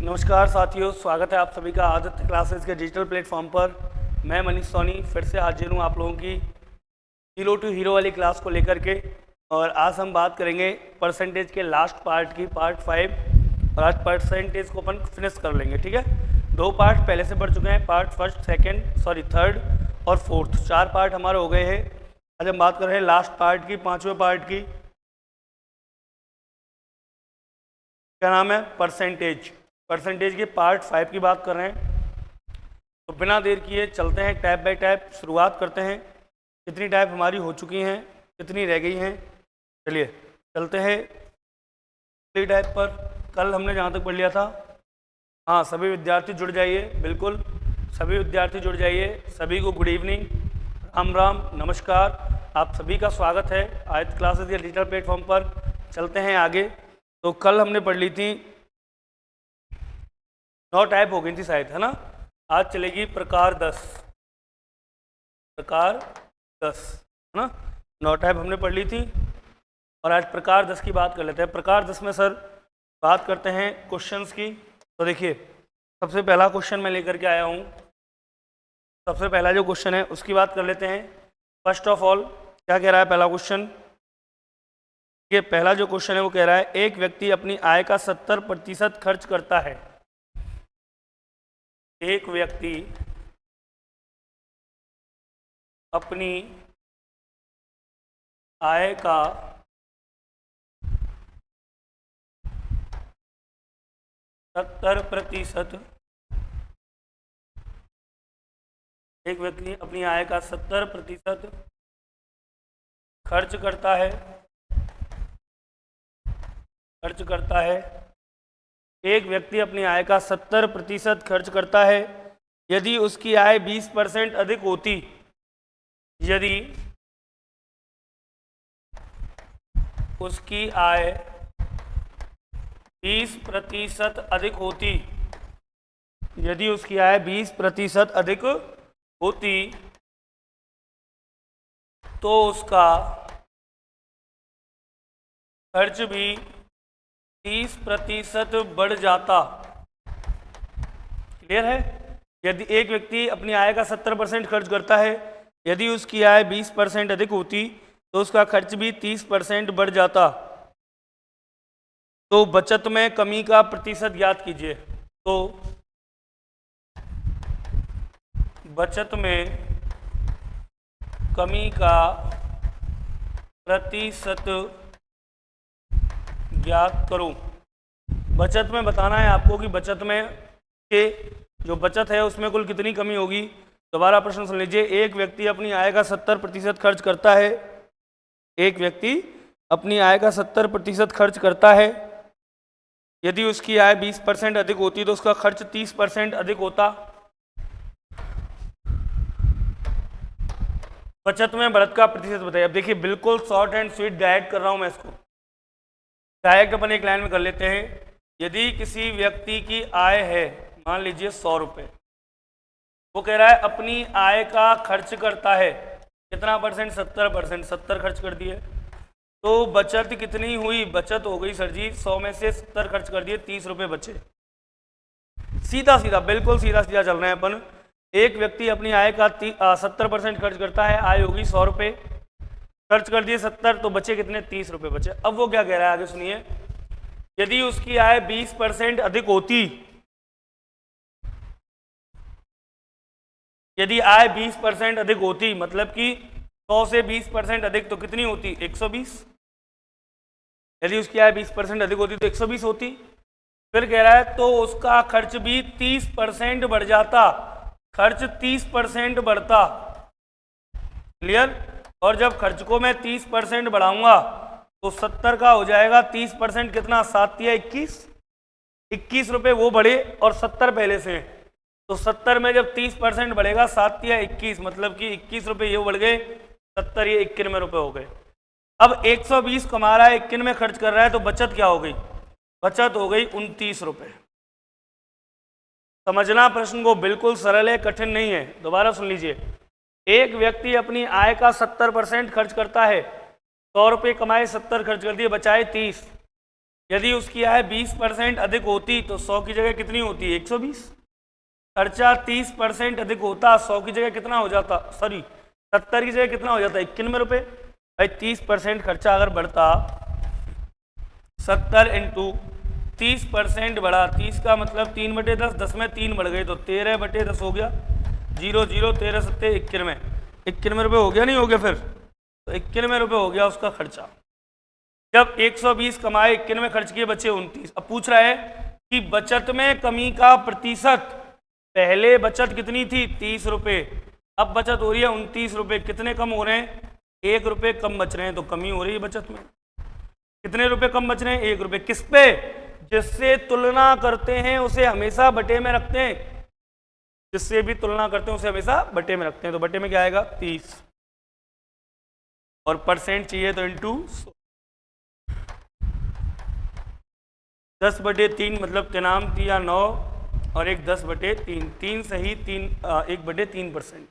नमस्कार साथियों, स्वागत है आप सभी का आदित्य क्लासेस के डिजिटल प्लेटफॉर्म पर। मैं मनीष सोनी फिर से हाजिर हूँ आप लोगों की जीरो टू हीरो वाली क्लास को लेकर के। और आज हम बात करेंगे परसेंटेज के लास्ट पार्ट की, पार्ट 5। और आज परसेंटेज को अपन फिनिश कर लेंगे, ठीक है। 2 पार्ट पहले से पढ़ चुके हैं, पार्ट थर्ड और फोर्थ, 4 पार्ट हमारे हो गए हैं। आज हम बात कर रहे हैं लास्ट पार्ट की, 5वें पार्ट की। क्या नाम है? परसेंटेज के पार्ट 5 की बात कर रहे हैं। तो बिना देर किए चलते हैं, टैप बाय टैप शुरुआत करते हैं। कितनी टैप हमारी हो चुकी हैं, कितनी रह गई हैं, चलिए चलते हैं पहली टैप पर। कल हमने जहाँ तक पढ़ लिया था, हाँ सभी विद्यार्थी जुड़ जाइए, बिल्कुल सभी विद्यार्थी जुड़ जाइए। सभी को गुड इवनिंग, राम राम, नमस्कार, आप सभी का स्वागत है आदित्य क्लासेस के डिजिटल प्लेटफॉर्म पर। चलते हैं आगे। तो कल हमने पढ़ ली थी 9 टाइप हो गई थी शायद, है ना। आज चलेगी प्रकार 10, है ना। 9 टाइप हमने पढ़ ली थी और आज प्रकार 10 की बात कर लेते हैं। प्रकार 10 में सर बात करते हैं क्वेश्चंस की। तो देखिए सबसे पहला क्वेश्चन मैं लेकर के आया हूँ। सबसे पहला जो क्वेश्चन है उसकी बात कर लेते हैं। फर्स्ट ऑफ ऑल क्या कह रहा है पहला क्वेश्चन? ये पहला जो क्वेश्चन है वो कह रहा है एक व्यक्ति अपनी आय का 70% खर्च करता है। एक व्यक्ति अपनी आय का 70%, एक व्यक्ति अपनी आय का 70% खर्च करता है। एक व्यक्ति अपनी आय का 70% खर्च करता है। यदि उसकी आय 20% अधिक होती, यदि उसकी आय 20% अधिक होती, यदि उसकी आय 20% अधिक होती तो उसका खर्च भी 30% बढ़ जाता। क्लियर है? यदि एक व्यक्ति अपनी आय का 70% खर्च करता है, यदि उसकी आय 20% अधिक होती तो उसका खर्च भी 30% बढ़ जाता। तो बचत में कमी का प्रतिशत ज्ञात कीजिए। तो बचत में कमी का प्रतिशत ज्ञात करो। बचत में बताना है आपको कि बचत में के जो बचत है उसमें कुल कितनी कमी होगी। दोबारा प्रश्न सुन लीजिए। एक व्यक्ति अपनी आय का 70% खर्च करता है। एक व्यक्ति अपनी आय का 70% खर्च करता है। यदि उसकी आय 20% अधिक होती तो उसका खर्च 30% अधिक होता। बचत में बढ़त का प्रतिशत बताइए। अब देखिए बिल्कुल शॉर्ट एंड स्वीट डायरेक्ट कर रहा हूं मैं इसको। डायरेक्ट अपन एक लाइन में कर लेते हैं। यदि किसी व्यक्ति की आय है मान लीजिए 100 रुपये, वो कह रहा है अपनी आय का खर्च करता है कितना परसेंट? 70%। 70 खर्च कर दिए तो बचत कितनी हुई? बचत हो गई सर जी 100 में से 70 खर्च कर दिए, 30 रुपये बचे। सीधा सीधा, बिल्कुल सीधा सीधा चल रहे हैं अपन। एक व्यक्ति अपनी आय का 70% खर्च करता है। आय होगी 100 रुपये, खर्च कर दिए 70 तो बचे कितने? 30 रुपये बचे। अब वो क्या कह रहा है आगे सुनिए। यदि उसकी आय 20% अधिक होती, यदि आय 20% अधिक होती मतलब कि 100 से 20% अधिक तो कितनी होती? 120। यदि उसकी आय 20% अधिक होती तो 120 होती। फिर कह रहा है तो उसका खर्च भी 30% बढ़ जाता। खर्च 30% बढ़ता। क्लियर? और जब खर्च को मैं 30% बढ़ाऊंगा तो 70 का हो जाएगा 30% कितना? 7 या 21। 21 रुपये वो बढ़े और 70 पहले से। तो 70 में जब 30% बढ़ेगा 7 या 21 मतलब कि 21 रुपये ये बढ़ गए, 70 ये 91 रुपये हो गए। अब 120 कमा रहा है, 91 में खर्च कर रहा है, तो बचत क्या हो गई? बचत हो गई 29 रुपये। समझना प्रश्न को, बिल्कुल सरल है, कठिन नहीं है। दोबारा सुन लीजिए। एक व्यक्ति अपनी आय का 70% खर्च करता है। 100 रुपये कमाए, 70 खर्च कर दिए, बचाए 30। यदि उसकी आय 20% अधिक होती तो 100 की जगह कितनी होती, 120। खर्चा 30% अधिक होता, 100 की जगह कितना हो जाता, सॉरी 70 की जगह कितना हो जाता, 91 रुपये। भाई 30% खर्चा अगर बढ़ता, 70 इंटू 30% बढ़ा, 30 का मतलब 3/10, 10 में 3 बढ़ गए तो 13/10 हो गया, 0 0 13 सत्ते 91, 91 रुपये हो गया, नहीं हो गया फिर, तो 91 रुपये हो गया उसका खर्चा। जब 120 कमाए, 91 खर्च किए, बचे 29। अब पूछ रहा है कि बचत में कमी का प्रतिशत, पहले बचत कितनी थी, 30 रुपये, अब बचत हो रही है 29 रुपये, कितने कम हो रहे हैं, 1 रुपये कम बच रहे हैं, तो कमी हो रही है बचत में। कितने रुपए कम बच रहे हैं, 1 रुपये। किस पे, जिससे तुलना करते हैं उसे हमेशा बटे में रखते हैं, जिससे भी तुलना करते हैं उसे हमेशा बटे में रखते हैं, तो बटे में क्या आएगा, 30, और परसेंट चाहिए तो इंटू 10/3 मतलब 3 9 और 1 10/3, 3 सही 1/3%।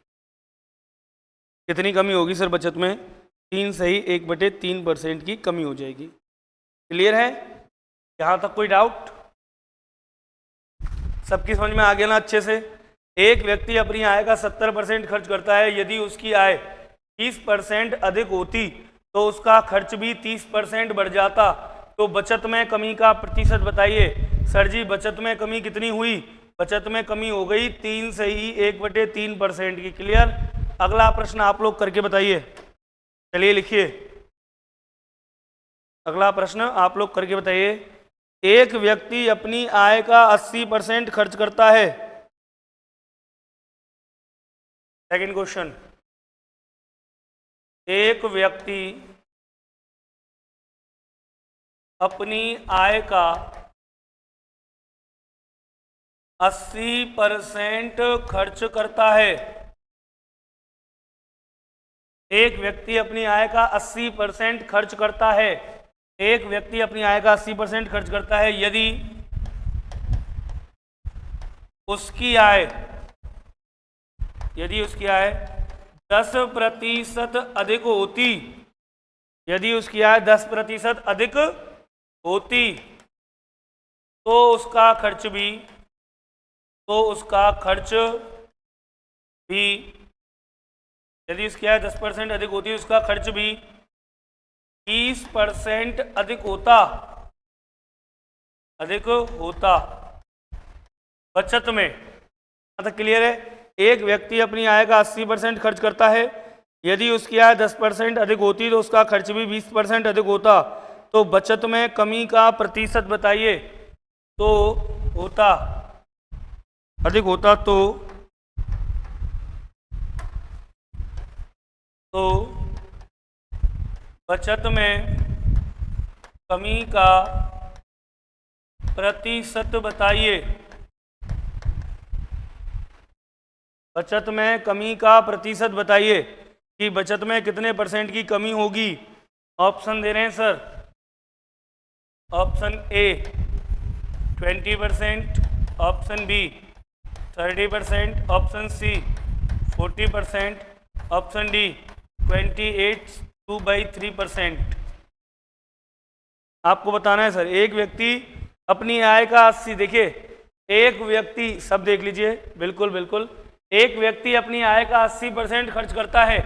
कितनी कमी होगी सर बचत में, 3 सही 1/3% की कमी हो जाएगी। क्लियर है, यहाँ तक कोई डाउट, सबकी समझ में आ गया ना अच्छे से। एक व्यक्ति अपनी आय का 70% खर्च करता है, यदि उसकी आय 30% अधिक होती तो उसका खर्च भी 30% बढ़ जाता, तो बचत में कमी का प्रतिशत बताइए। सर जी बचत में कमी कितनी हुई, बचत में कमी हो गई 3 सही 1/3% की। क्लियर, अगला प्रश्न आप लोग करके बताइए, चलिए लिखिए, अगला प्रश्न आप लोग करके बताइए। एक व्यक्ति अपनी आय का 80% खर्च करता है, सेकंड क्वेश्चन, एक व्यक्ति अपनी आय का 80% खर्च करता है, एक व्यक्ति अपनी आय का 80% खर्च करता है, एक व्यक्ति अपनी आय का 80% खर्च करता है, यदि उसकी आय 10% अधिक होती, यदि उसकी आय 10% अधिक होती तो उसका खर्च भी यदि उसकी आय 10% अधिक होती है उसका खर्च भी 20% अधिक होता बचत में। मतलब क्लियर है, एक व्यक्ति अपनी आय का 80% खर्च करता है, यदि उसकी आय 10% अधिक होती तो उसका खर्च भी 20% अधिक होता, तो बचत में कमी का प्रतिशत बताइए। तो अधिक होता तो बचत में कमी का प्रतिशत बताइए। बचत में कमी का प्रतिशत बताइए कि बचत में कितने % की कमी होगी। ऑप्शन दे रहे हैं sir, option A 20%, option B 30%, option C 40%, option D 28/3%। आपको बताना है सर, एक व्यक्ति अपनी आय का 80, देखिए एक व्यक्ति, सब देख लीजिए, बिल्कुल बिल्कुल, एक व्यक्ति अपनी आय का 80% खर्च करता है,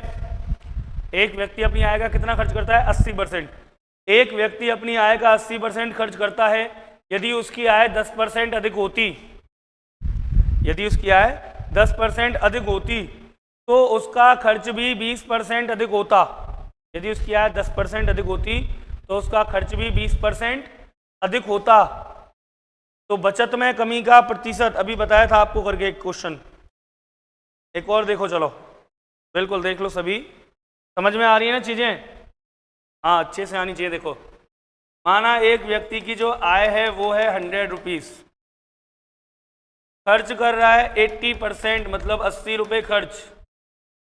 एक व्यक्ति अपनी आय का कितना खर्च करता है, 80%। एक व्यक्ति अपनी आय का 80% खर्च करता है, यदि उसकी आय 10% अधिक होती, यदि उसकी आय 10% अधिक होती तो उसका खर्च भी 20% अधिक होता। यदि उसकी आय 10% अधिक होती तो उसका खर्च भी 20% अधिक होता। तो बचत में कमी का प्रतिशत अभी बताया था आपको करके एक क्वेश्चन, एक और देखो, चलो बिल्कुल देख लो, सभी समझ में आ रही है ना चीजें, हाँ अच्छे से आनी चाहिए। देखो, माना एक व्यक्ति की जो आय है वो है 100 रुपीज, खर्च कर रहा है 80%, मतलब 80 रुपये खर्च,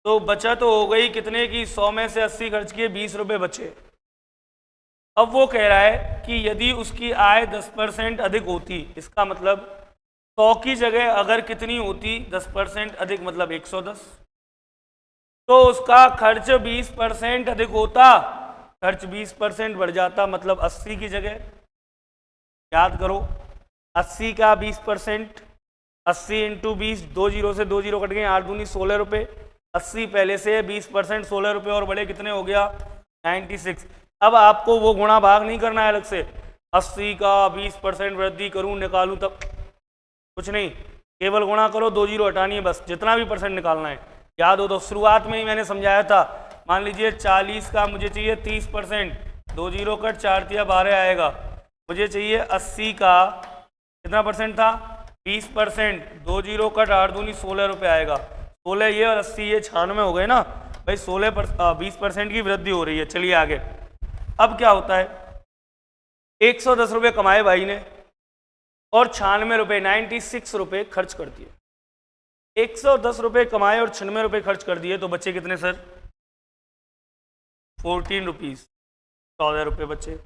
तो बचत हो गई कितने की, 100 में से 80 खर्च किए, 20 रुपये बचे। अब वो कह रहा है कि यदि उसकी आय 10% अधिक होती, इसका मतलब 100 की जगह अगर कितनी होती, 10% अधिक मतलब 110, तो उसका खर्च 20% अधिक होता, खर्च 20% बढ़ जाता, मतलब 80 की जगह याद करो 80 का 20%, 80 इंटू 20, 2 जीरो से 2 जीरो कट गए, 8 दूनी 16 रुपये, 80 पहले से 20% 16 रुपये और बड़े कितने हो गया 96। अब आपको वो गुणा भाग नहीं करना है अलग से, 80 का 20% वृद्धि करूं निकालूं तब कुछ नहीं, केवल गुणा करो, 2 जीरो हटानी है बस, जितना भी परसेंट निकालना है। याद हो तो शुरुआत में ही मैंने समझाया था, मान लीजिए 40 का मुझे चाहिए 30%, 2 जीरो कट 4 तिया 12 आएगा, मुझे चाहिए 80 का कितना परसेंट था 20%, 2 जीरो कट 8 दूनी 16 रुपये आएगा, 16 ये और 80 ये 96 हो गए ना भाई, 20% की वृद्धि हो रही है। चलिए आगे, अब क्या होता है, 110 रुपये कमाए भाई ने और 96 रुपये 96 रुपये खर्च कर दिए। 110 रुपये कमाए और 96 रुपये खर्च कर दिए, तो बच्चे कितने सर 14 रुपीज़, 14 रुपये बचे।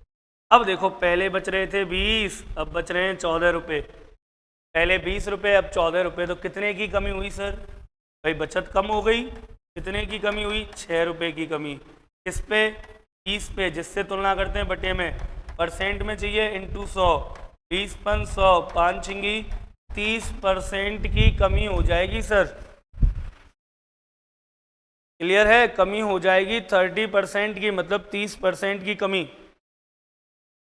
अब देखो पहले बच रहे थे 20, अब बच रहे हैं 14 रुपये, पहले 20 रुपये अब 14 रुपये, तो कितने की कमी हुई सर भाई, बचत कम हो गई, कितने की कमी हुई 6 रुपये की कमी, किस पे 20 पे, जिससे तुलना करते हैं बटे में, परसेंट में चाहिए इंटू 100, 20 पन 100, 5 छिंगी 30% की कमी हो जाएगी सर, क्लियर है, कमी हो जाएगी 30% की, मतलब 30% की कमी।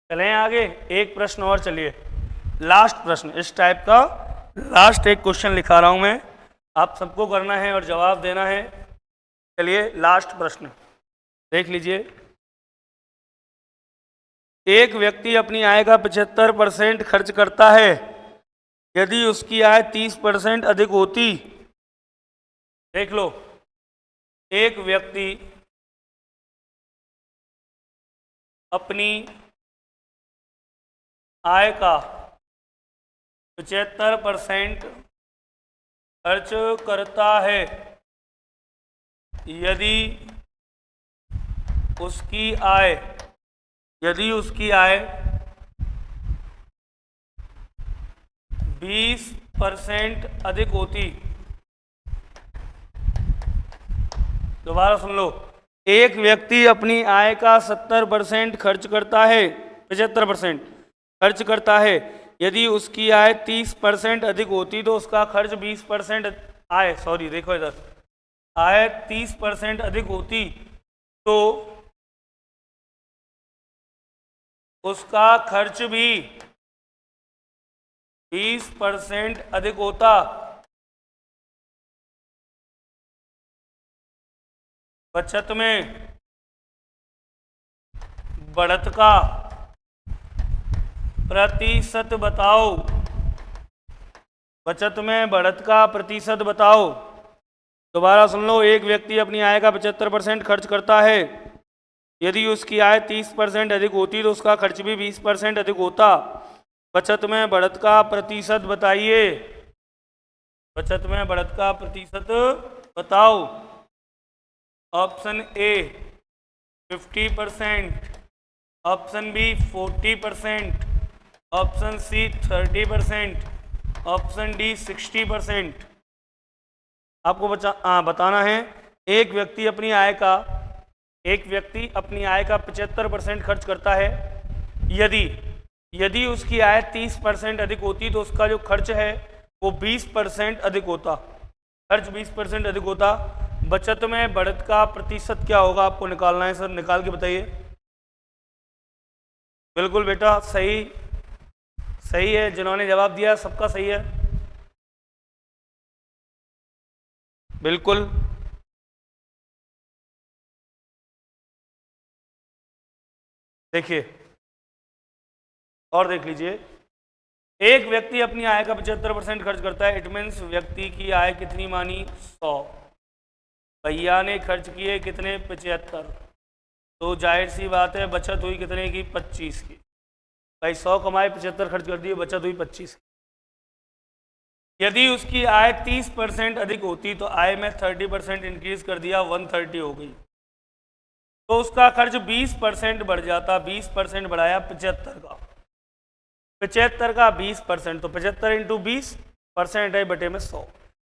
चलें आगे, एक प्रश्न और, चलिए लास्ट प्रश्न, इस टाइप का लास्ट एक क्वेश्चन लिखा रहा हूं मैं, आप सबको करना है और जवाब देना है। चलिए लास्ट प्रश्न देख लीजिए, एक व्यक्ति अपनी आय का 75% खर्च करता है, यदि उसकी आय 30% अधिक होती, देख लो, एक व्यक्ति अपनी आय का 75% खर्च करता है, यदि उसकी आय 20% अधिक होती। दोबारा सुन लो, एक व्यक्ति अपनी आय का 70% खर्च करता है, 75% खर्च करता है, यदि उसकी आय 30% अधिक होती तो उसका खर्च 20% आय, सॉरी देखो इधर, आय 30% अधिक होती तो उसका खर्च भी 20% अधिक होता। बचत में बढ़त का प्रतिशत बताओ, बचत में बढ़त का प्रतिशत बताओ। दोबारा सुन लो, एक व्यक्ति अपनी आय का 75% खर्च करता है, यदि उसकी आय 30% अधिक होती तो उसका खर्च भी 20% अधिक होता। बचत में बढ़त का प्रतिशत बताइए, बचत में बढ़त का प्रतिशत बताओ। Option A 50%, option B 40%, option C 30%, option D 60%। आपको बताना है, एक व्यक्ति अपनी आय का 75% खर्च करता है, यदि उसकी आय 30% अधिक होती तो उसका जो खर्च है वो 20% अधिक होता, खर्च 20% अधिक होता। बचत में बढ़त का प्रतिशत क्या होगा आपको निकालना है सर, निकाल के बताइए। बिल्कुल बेटा सही है, जिन्होंने जवाब दिया सबका सही है, बिल्कुल। देखिए और देख लीजिए, एक व्यक्ति अपनी आय का 75% खर्च करता है, इट मीन्स व्यक्ति की आय कितनी मानी 100, भैया ने खर्च किए कितने 75, तो जाहिर सी बात है बचत हुई कितने की 25 की। भाई 100 कमाए 75 खर्च कर दिए, बचत हुई 25 की। यदि उसकी आय 30% अधिक होती तो आय में 30% इंक्रीज कर दिया, 130 हो गई, तो उसका खर्च 20% बढ़ जाता, 20% बढ़ाया 75 का, 75 का 20%, तो 75 इंटू 20% है बटे में 100,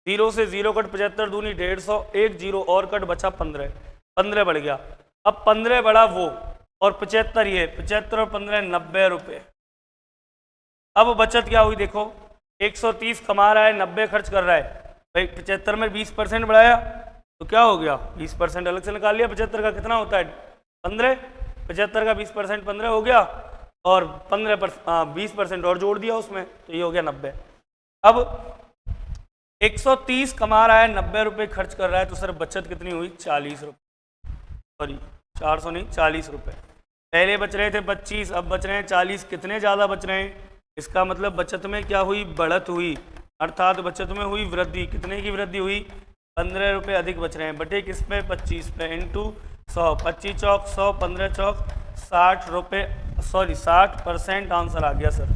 0 से 0 कट 75 दूनी 150, एक 0 और कट बचा 15 बढ़ गया। अब 15 बढ़ा वो और 75 ये, 75 और 15 90 रुपये, अब बचत क्या हुई देखो, 130 कमा रहा है, 90 खर्च कर रहा है। भाई 75 में 20% बढ़ाया तो क्या हो गया, 20% अलग से निकाल लिया। 75 का कितना होता है 15, 75 का 20% 15 हो गया, और 20% और जोड़ दिया उसमें, तो ये हो गया 90। अब 130 कमा रहा है, 90 रुपये खर्च कर रहा है, तो सर बचत कितनी हुई 40 रुपये, सॉरी 400 नहीं 40 रुपये। पहले बच रहे थे 25, अब बच रहे हैं 40, कितने ज़्यादा बच रहे हैं, इसका मतलब बचत में क्या हुई, बढ़त हुई, अर्थात बचत में हुई वृद्धि। कितने की वृद्धि हुई, 15 रुपये अधिक बच रहे हैं, बटे किस पे 25 पे, इंटू 100, 25 चौक 100, 15 चौक 60 रुपये, सॉरी 60% आंसर आ गया सर।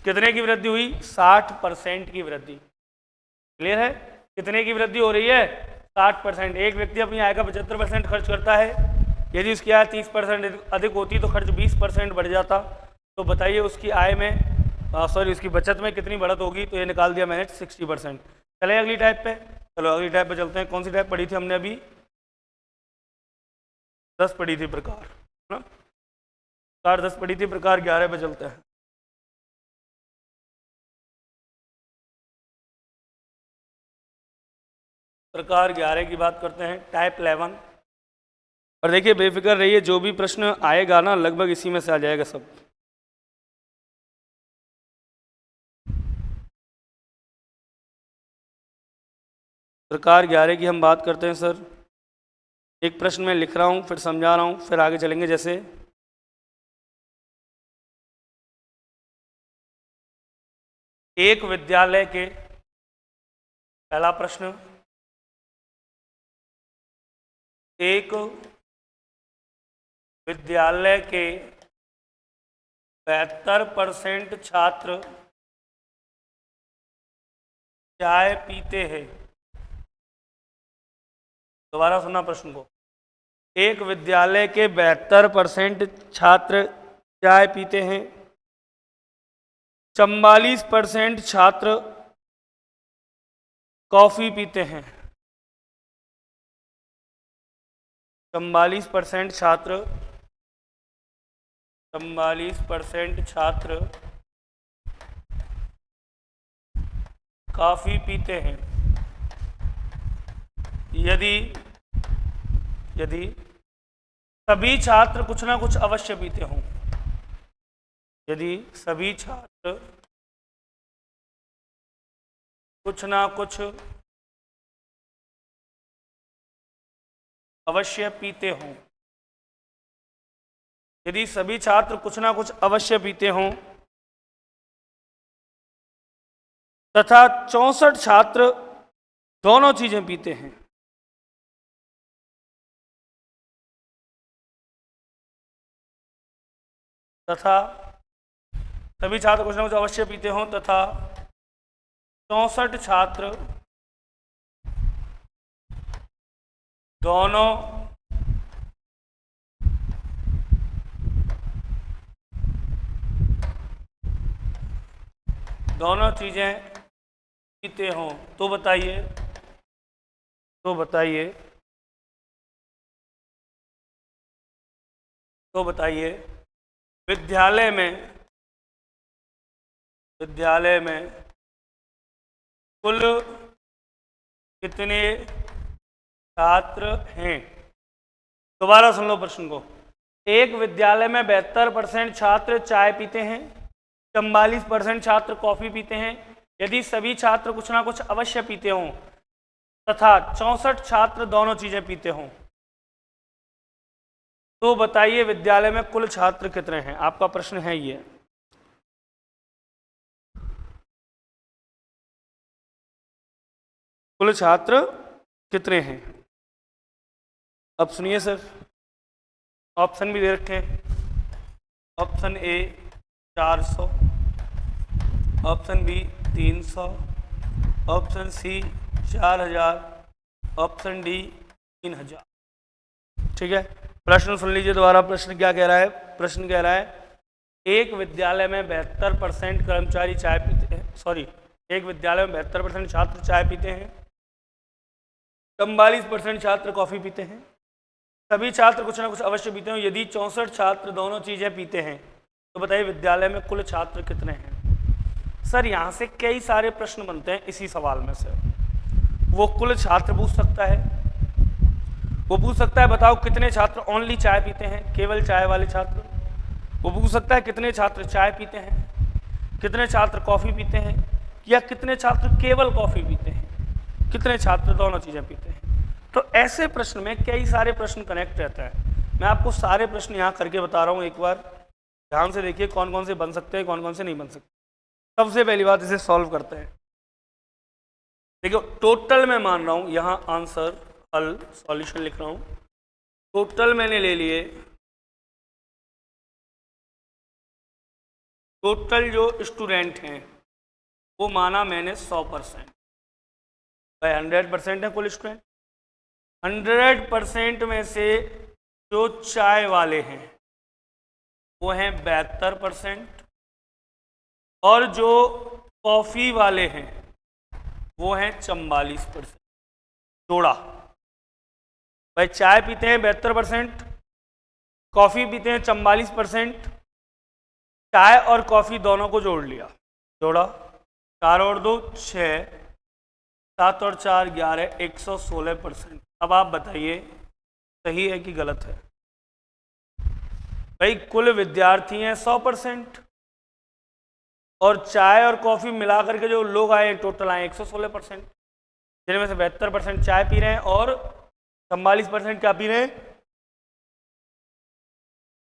कितने की वृद्धि हुई, 60% की वृद्धि। क्लियर है, कितने की वृद्धि हो रही है, 60%। एक व्यक्ति अपनी आय का 75% खर्च करता है, यदि उसकी आय 30% अधिक होती तो खर्च 20% बढ़ जाता। तो बताइए उसकी आय में सॉरी उसकी बचत में कितनी बढ़त होगी, तो ये निकाल दिया मैंने 60%। चले अगली टाइप पे, चलो अगली टाइप पे चलते हैं। कौन सी टाइप पढ़ी थी हमने अभी, 10 पढ़ी थी प्रकार, है ना, प्रकार 10 पढ़ी थी, प्रकार 11 पे चलते हैं। प्रकार 11 की बात करते हैं, टाइप 11। और देखिए बेफिक्र रहिए, जो भी प्रश्न आएगा ना लगभग इसी में से आ जाएगा सब। प्रकार 11 की हम बात करते हैं सर। एक प्रश्न में लिख रहा हूँ, फिर समझा रहा हूँ, फिर आगे चलेंगे। जैसे एक विद्यालय के, पहला प्रश्न, एक विद्यालय के 72% छात्र चाय पीते हैं। दोबारा सुना प्रश्न को, एक विद्यालय के 72% छात्र चाय पीते हैं, 44% छात्र कॉफी पीते हैं। 44% छात्र, 44% छात्र कॉफी पीते हैं। यदि सभी छात्र कुछ ना कुछ अवश्य पीते हों, यदि सभी छात्र कुछ ना कुछ अवश्य पीते हों, यदि सभी छात्र कुछ ना कुछ अवश्य पीते हों तथा 64 छात्र दोनों चीजें पीते हैं, तथा सभी छात्र कुछ ना कुछ अवश्य पीते हों तथा 64 छात्र दोनों चीजें पीते हों, तो बताइए विद्यालय में कुल कितने छात्र हैं। दोबारा सुन लो प्रश्न को, एक विद्यालय में 72% छात्र चाय पीते हैं, 44% छात्र कॉफी पीते हैं, यदि सभी छात्र कुछ ना कुछ अवश्य पीते हों तथा 64 छात्र दोनों चीजें पीते हों, तो बताइए विद्यालय में कुल छात्र कितने हैं। आपका प्रश्न है ये, कुल छात्र कितने हैं। अब सुनिए सर, ऑप्शन भी दे रखे हैं। Option A 400, option B 300, option C 4000, option D 3000। ठीक है, प्रश्न सुन लीजिए दोबारा। प्रश्न क्या कह रहा है, प्रश्न कह रहा है एक विद्यालय में 72% कर्मचारी चाय पीते हैं, सॉरी एक विद्यालय में 72% छात्र चाय पीते हैं, 44% छात्र कॉफी पीते हैं, सभी छात्र कुछ ना कुछ अवश्य पीते हैं, यदि 64 छात्र दोनों चीजें पीते हैं तो बताइए विद्यालय में कुल छात्र कितने हैं? सर यहाँ से कई सारे प्रश्न बनते हैं इसी सवाल में से। वो कुल छात्र पूछ सकता है, वो पूछ सकता है बताओ कितने छात्र ओनली चाय पीते हैं, केवल चाय वाले छात्र। वो पूछ सकता है कितने छात्र चाय पीते हैं, कितने छात्र कॉफ़ी पीते हैं, या कितने छात्र केवल कॉफ़ी पीते हैं, कितने छात्र दोनों चीज़ें पीते हैं। तो ऐसे प्रश्न में कई सारे प्रश्न कनेक्ट रहता है। मैं आपको सारे प्रश्न यहाँ करके बता रहा हूँ, एक बार ध्यान से देखिए कौन कौन से बन सकते हैं, कौन कौन से नहीं बन सकते। सबसे पहली बात, इसे सॉल्व करते हैं। देखो टोटल मैं मान रहा हूँ, यहाँ आंसर हल सॉल्यूशन लिख रहा हूँ। टोटल मैंने ले लिए, टोटल जो स्टूडेंट हैं वो माना मैंने 100%। भाई 100% है कुल स्टूडेंट। 100% में से जो चाय वाले हैं वो हैं 72%, और जो कॉफ़ी वाले हैं वो हैं 44%। जोड़ा, भाई चाय पीते हैं 72%, कॉफ़ी पीते हैं 44%, चाय और कॉफ़ी दोनों को जोड़ लिया, जोड़ा 4 और 2 6, 7 और 4 11, 116%। अब आप बताइए सही है कि गलत है? भाई कुल विद्यार्थी हैं 100%, और चाय और कॉफ़ी मिलाकर के जो लोग आए टोटल आए 116%, जिनमें से 72% चाय पी रहे हैं और 44% क्या पी रहे हैं?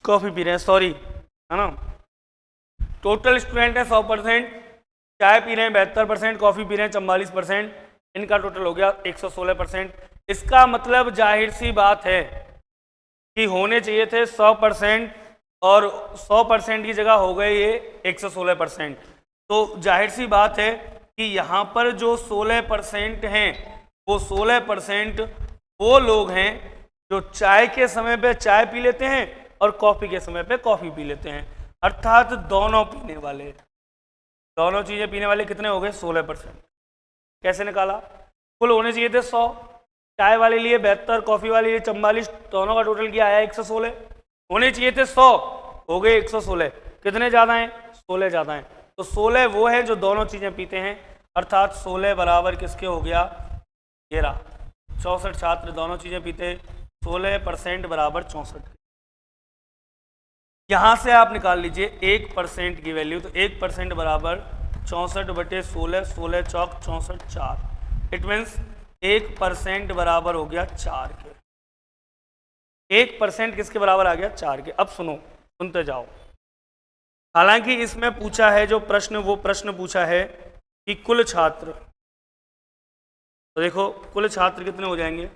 कॉफ़ी पी रहे हैं, सॉरी, है ना। टोटल स्टूडेंट है 100%, चाय पी रहे हैं 72%, कॉफ़ी पी रहे हैं 44%, इनका टोटल हो गया 116%। इसका मतलब जाहिर सी बात है कि होने चाहिए थे 100%, और 100% की जगह हो गए ये 116%। तो जाहिर सी बात है कि यहाँ पर जो 16% हैं वो 16% वो लोग हैं जो चाय के समय पे चाय पी लेते हैं और कॉफ़ी के समय पे कॉफ़ी पी लेते हैं, अर्थात दोनों पीने वाले, दोनों चीज़ें पीने वाले कितने हो गए? 16%। कैसे निकाला? कुल होने चाहिए थे 100, चाय वाले लिए 72, कॉफ़ी वाले लिए 44, दोनों का टोटल क्या आया? 116। होने चाहिए थे 100, हो गए 116। कितने ज़्यादा हैं? 16 ज़्यादा हैं। तो 16 वो है जो दोनों चीज़ें पीते हैं, अर्थात 16 बराबर किसके हो गया? 13। 64 छात्र दोनों चीज़ें पीते, 16% बराबर 64। यहाँ से आप निकाल लीजिए 1% की वैल्यू, तो 1% बराबर 64/16, 16 चौक 64, 4। इट मीन्स 1% बराबर हो गया 4 के। 1% किसके बराबर आ गया? 4 के। अब सुनो, सुनते जाओ। हालांकि इसमें पूछा है जो प्रश्न, वो प्रश्न पूछा है कि कुल छात्र, तो देखो कुल छात्र कितने हो जाएंगे?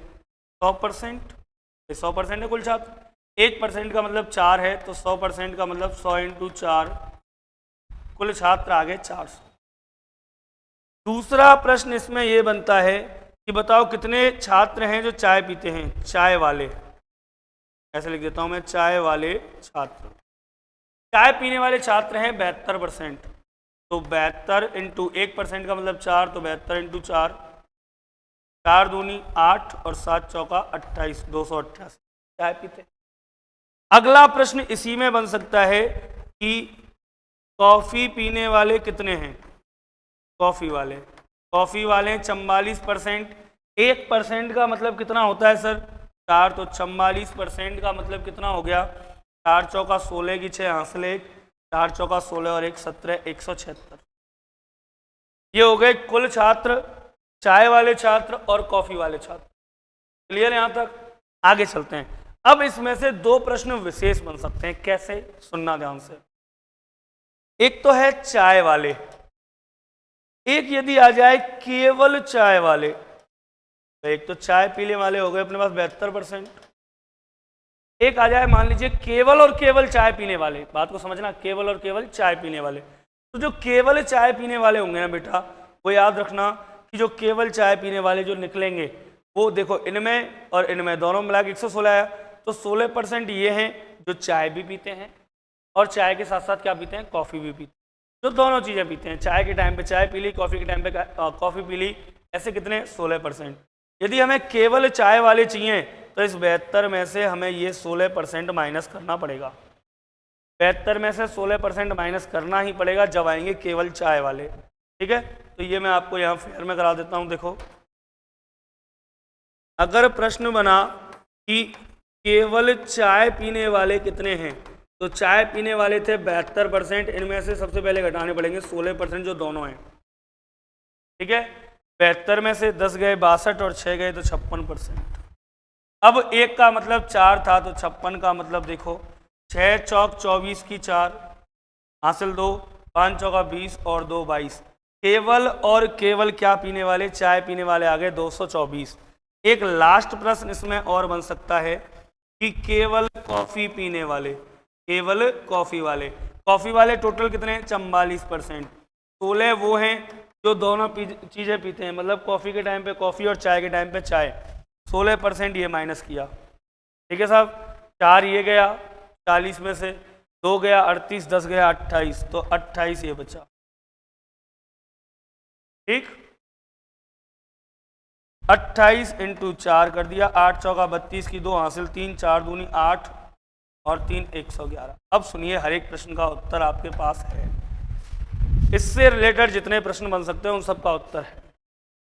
100%, 100% है कुल छात्र। 1% का मतलब 4 है, तो 100% का मतलब 100 × 4, कुल छात्र आ गए 400। दूसरा प्रश्न इसमें यह बनता है कि बताओ कितने छात्र हैं जो चाय पीते हैं? चाय वाले, ऐसे लिख देता हूं मैं, चाय वाले छात्र। चाय पीने वाले छात्र हैं 72%, तो 72 × 1% का मतलब 4, तो 72 × 4, 4 दूनी 8 और 7 चौका 28, 288 चाय पीते। अगला प्रश्न इसी में बन सकता है कि कॉफ़ी पीने वाले कितने हैं? कॉफ़ी वाले 44%। 1% का मतलब कितना होता है सर? 4, तो 44% का मतलब कितना हो गया? 4 चौका 16 की 6 हासिल 1, 4 चौका 16 और 1 17, 176। ये हो गए कुल छात्र, चाय वाले छात्र और कॉफ़ी वाले छात्र। क्लियर है यहाँ तक? आगे चलते हैं। अब इसमें से 2 प्रश्न विशेष बन सकते हैं। कैसे? सुनना ध्यान से। एक तो है चाय वाले, एक यदि आ जाए केवल चाय वाले, तो एक तो चाय पीने वाले हो गए अपने पास 72%, एक आ जाए मान लीजिए केवल और केवल चाय पीने वाले। बात को समझना, केवल और केवल चाय पीने वाले। तो जो केवल चाय पीने वाले होंगे ना बेटा, वो याद रखना कि जो केवल चाय पीने वाले जो निकलेंगे वो देखो इनमें और इनमें दोनों मिला के 116 आया, तो 16% ये हैं जो चाय भी पीते हैं और चाय के साथ साथ क्या पीते हैं? कॉफ़ी भी पीते हैं, जो दोनों चीज़ें पीते हैं। चाय के टाइम पे चाय पी ली, कॉफ़ी के टाइम पे कॉफ़ी पी ली, ऐसे कितने? 16%। यदि हमें केवल चाय वाले चाहिए तो इस 72 में से हमें ये 16% माइनस करना पड़ेगा। 72 में से 16% माइनस करना ही पड़ेगा जब आएंगे केवल चाय वाले। ठीक है, तो ये मैं आपको यहाँ फेयर में करा देता हूँ। देखो, अगर प्रश्न बना कि केवल चाय पीने वाले कितने हैं, तो चाय पीने वाले थे 72%, इनमें से सबसे पहले घटाने पड़ेंगे 16% जो दोनों हैं। ठीक है, 72 में से 10 गए 62 और 6 गए तो 56%। अब एक का मतलब 4 था तो 56 का मतलब देखो 6 चौक 24 की 4 हासिल 2, 5 चौका 20 और 2 22। केवल और केवल क्या पीने वाले, चाय पीने वाले आ गए 224। एक लास्ट प्रश्न इसमें और बन सकता है कि केवल कॉफी पीने वाले, केवल कॉफी वाले टोटल कितने हैं, 44%। 16 वो हैं जो दोनों चीज़ें पीते हैं, मतलब कॉफ़ी के टाइम पे कॉफ़ी और चाय के टाइम पे चाय। 16% ये माइनस किया। ठीक है साहब, 4 ये गया 40 में से, 2 गया 38, 10 गया 28, तो 28 ये बचा। ठीक, 28 इंटू 4 कर दिया, 8 चौका 32 की 2 हासिल 3, 4 दूनी 8 और 3 111। अब सुनिए, हर एक प्रश्न का उत्तर आपके पास है। इससे रिलेटेड जितने प्रश्न बन सकते हैं उन सब का उत्तर है।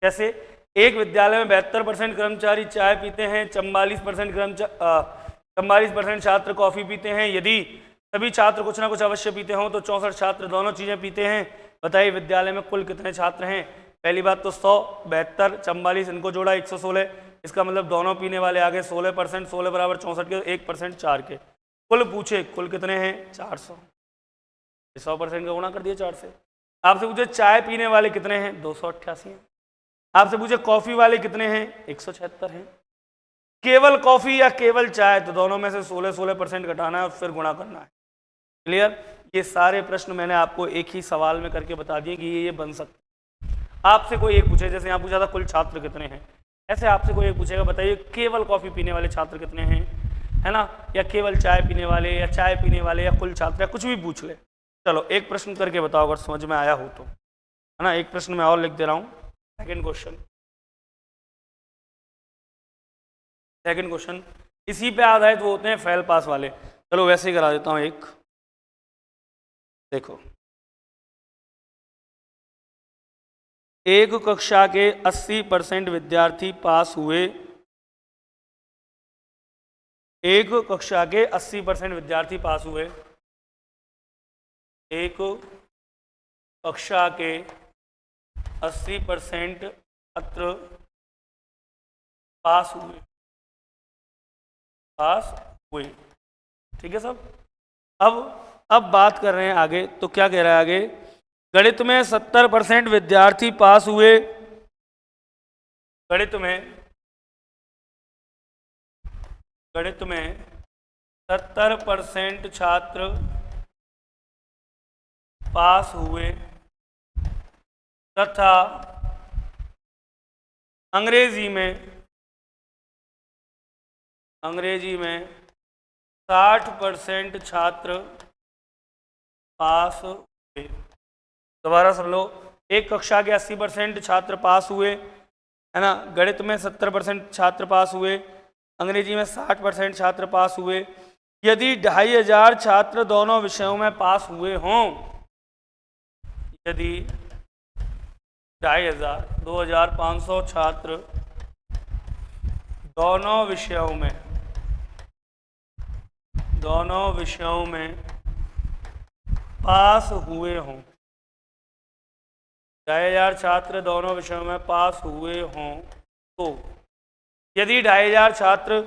जैसे एक विद्यालय में 72% कर्मचारी चाय पीते हैं, 44% छात्र कॉफ़ी पीते हैं। यदि सभी छात्र कुछ ना कुछ अवश्य पीते हों तो 64 छात्र दोनों चीज़ें पीते हैं। बताइए विद्यालय में कुल कितने छात्र हैं। पहली बात तो 100, 72, 44 इनको जोड़ा 116, इसका मतलब दोनों पीने वाले आ गए 16%, 16 बराबर 64 के, 1% 4 के। कुल पूछे कुल कितने हैं 400, 100% का गुणा कर दिया 4 से। आपसे पूछे चाय पीने वाले कितने हैं, 288 हैं। आपसे पूछे कॉफ़ी वाले कितने हैं, 176 हैं। केवल कॉफ़ी या केवल चाय, तो दोनों में से 16% घटाना है और फिर गुणा करना है। क्लियर। ये सारे प्रश्न मैंने आपको एक ही सवाल में करके बता दिए कि ये बन सकते। आपसे कोई एक पूछे, जैसे यहाँ पूछा था कुल छात्र कितने हैं, ऐसे आपसे कोई एक पूछेगा बताइए केवल कॉफ़ी पीने वाले छात्र कितने हैं, है ना, या केवल चाय पीने वाले, या चाय पीने वाले, या कुल छात्र, या कुछ भी पूछ ले। चलो एक प्रश्न करके बताओ अगर समझ में आया हो तो, है ना। एक प्रश्न मैं और लिख दे रहा हूँ, सेकेंड क्वेश्चन इसी पे आधारित वो होते हैं फेल पास वाले। चलो वैसे ही करा देता हूँ एक। देखो, एक कक्षा के 80% विद्यार्थी पास हुए, एक कक्षा के 80% विद्यार्थी पास हुए, एक कक्षा के 80% छात्र पास हुए। ठीक है सब। अब बात कर रहे हैं आगे, तो क्या कह रहा है आगे, गणित में 70% विद्यार्थी पास हुए, गणित में 70% छात्र पास हुए तथा अंग्रेजी में 60% छात्र पास हुए। दोबारा सुन लो, एक कक्षा के 80% छात्र पास हुए, है ना, गणित में 70% छात्र पास हुए, अंग्रेजी में 60% छात्र पास हुए। यदि 2500 छात्र दोनों विषयों में पास हुए हों, यदि 2500 छात्र दोनों विषयों में पास हुए हों, 2500 छात्र दोनों विषयों में पास हुए हों, तो यदि 2500 छात्र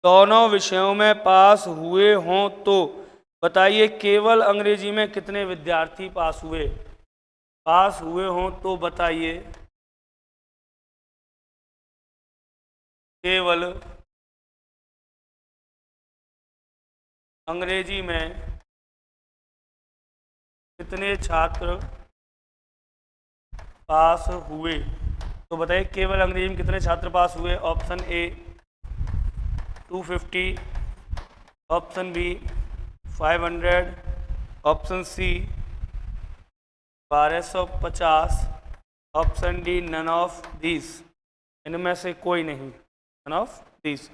दोनों विषयों में पास हुए हों तो बताइए केवल अंग्रेजी में कितने विद्यार्थी पास हुए हों, तो बताइए केवल अंग्रेजी में कितने छात्र पास हुए। तो बताइए केवल अंग्रेजी में कितने छात्र पास हुए। Option A 250, option B 500, option C 1250, option D none of this, इनमें से कोई नहीं, नन ऑफ दिस,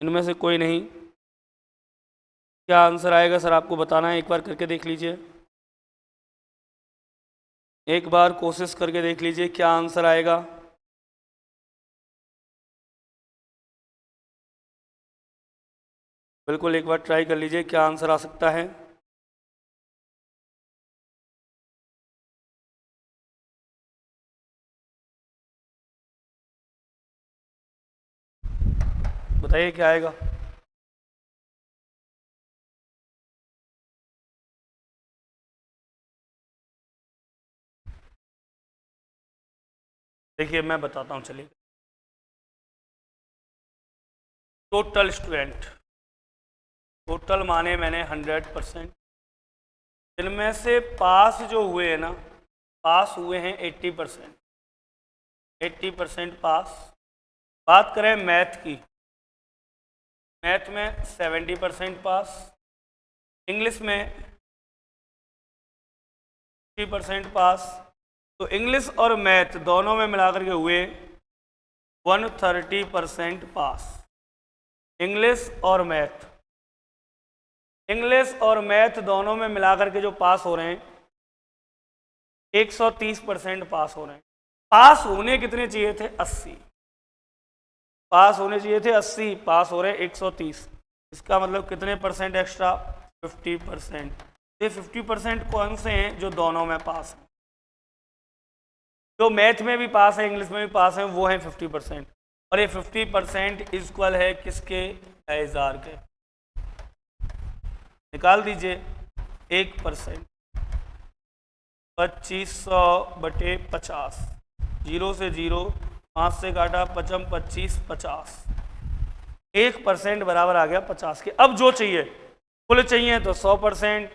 इनमें से कोई नहीं। क्या आंसर आएगा सर, आपको बताना है, एक बार करके देख लीजिए, एक बार कोशिश करके देख लीजिए क्या आंसर आएगा। बिल्कुल एक बार ट्राई कर लीजिए क्या आंसर आ सकता है। बताइए क्या आएगा। देखिए मैं बताता हूँ, चलिए। टोटल स्टूडेंट, टोटल माने मैंने 100%, इनमें से पास जो हुए हैं ना, पास हुए हैं 80%, 80% पास। बात करें मैथ की, मैथ में 70% पास, इंग्लिश में 50% पास। तो इंग्लिश और मैथ दोनों में मिलाकर के हुए 130% पास। इंग्लिश और मैथ, इंग्लिश और मैथ दोनों में मिलाकर के जो पास हो रहे हैं 130% पास हो रहे हैं। पास होने कितने चाहिए थे? 80। पास होने चाहिए थे 80, पास हो रहे 130। इसका मतलब कितने परसेंट एक्स्ट्रा? 50%। ये 50% कौन से हैं? जो दोनों में पास हैं। जो मैथ में भी पास है, इंग्लिश में भी पास है, वो है 50%। और ये 50% इक्वल है किसके? एजार के। निकाल दीजिए 1%, 2500 बटे 50, 0 से 0, 5 से काटा, 55, 25, 50, 1% बराबर आ गया 50 के। अब जो चाहिए, कुल चाहिए तो 100%,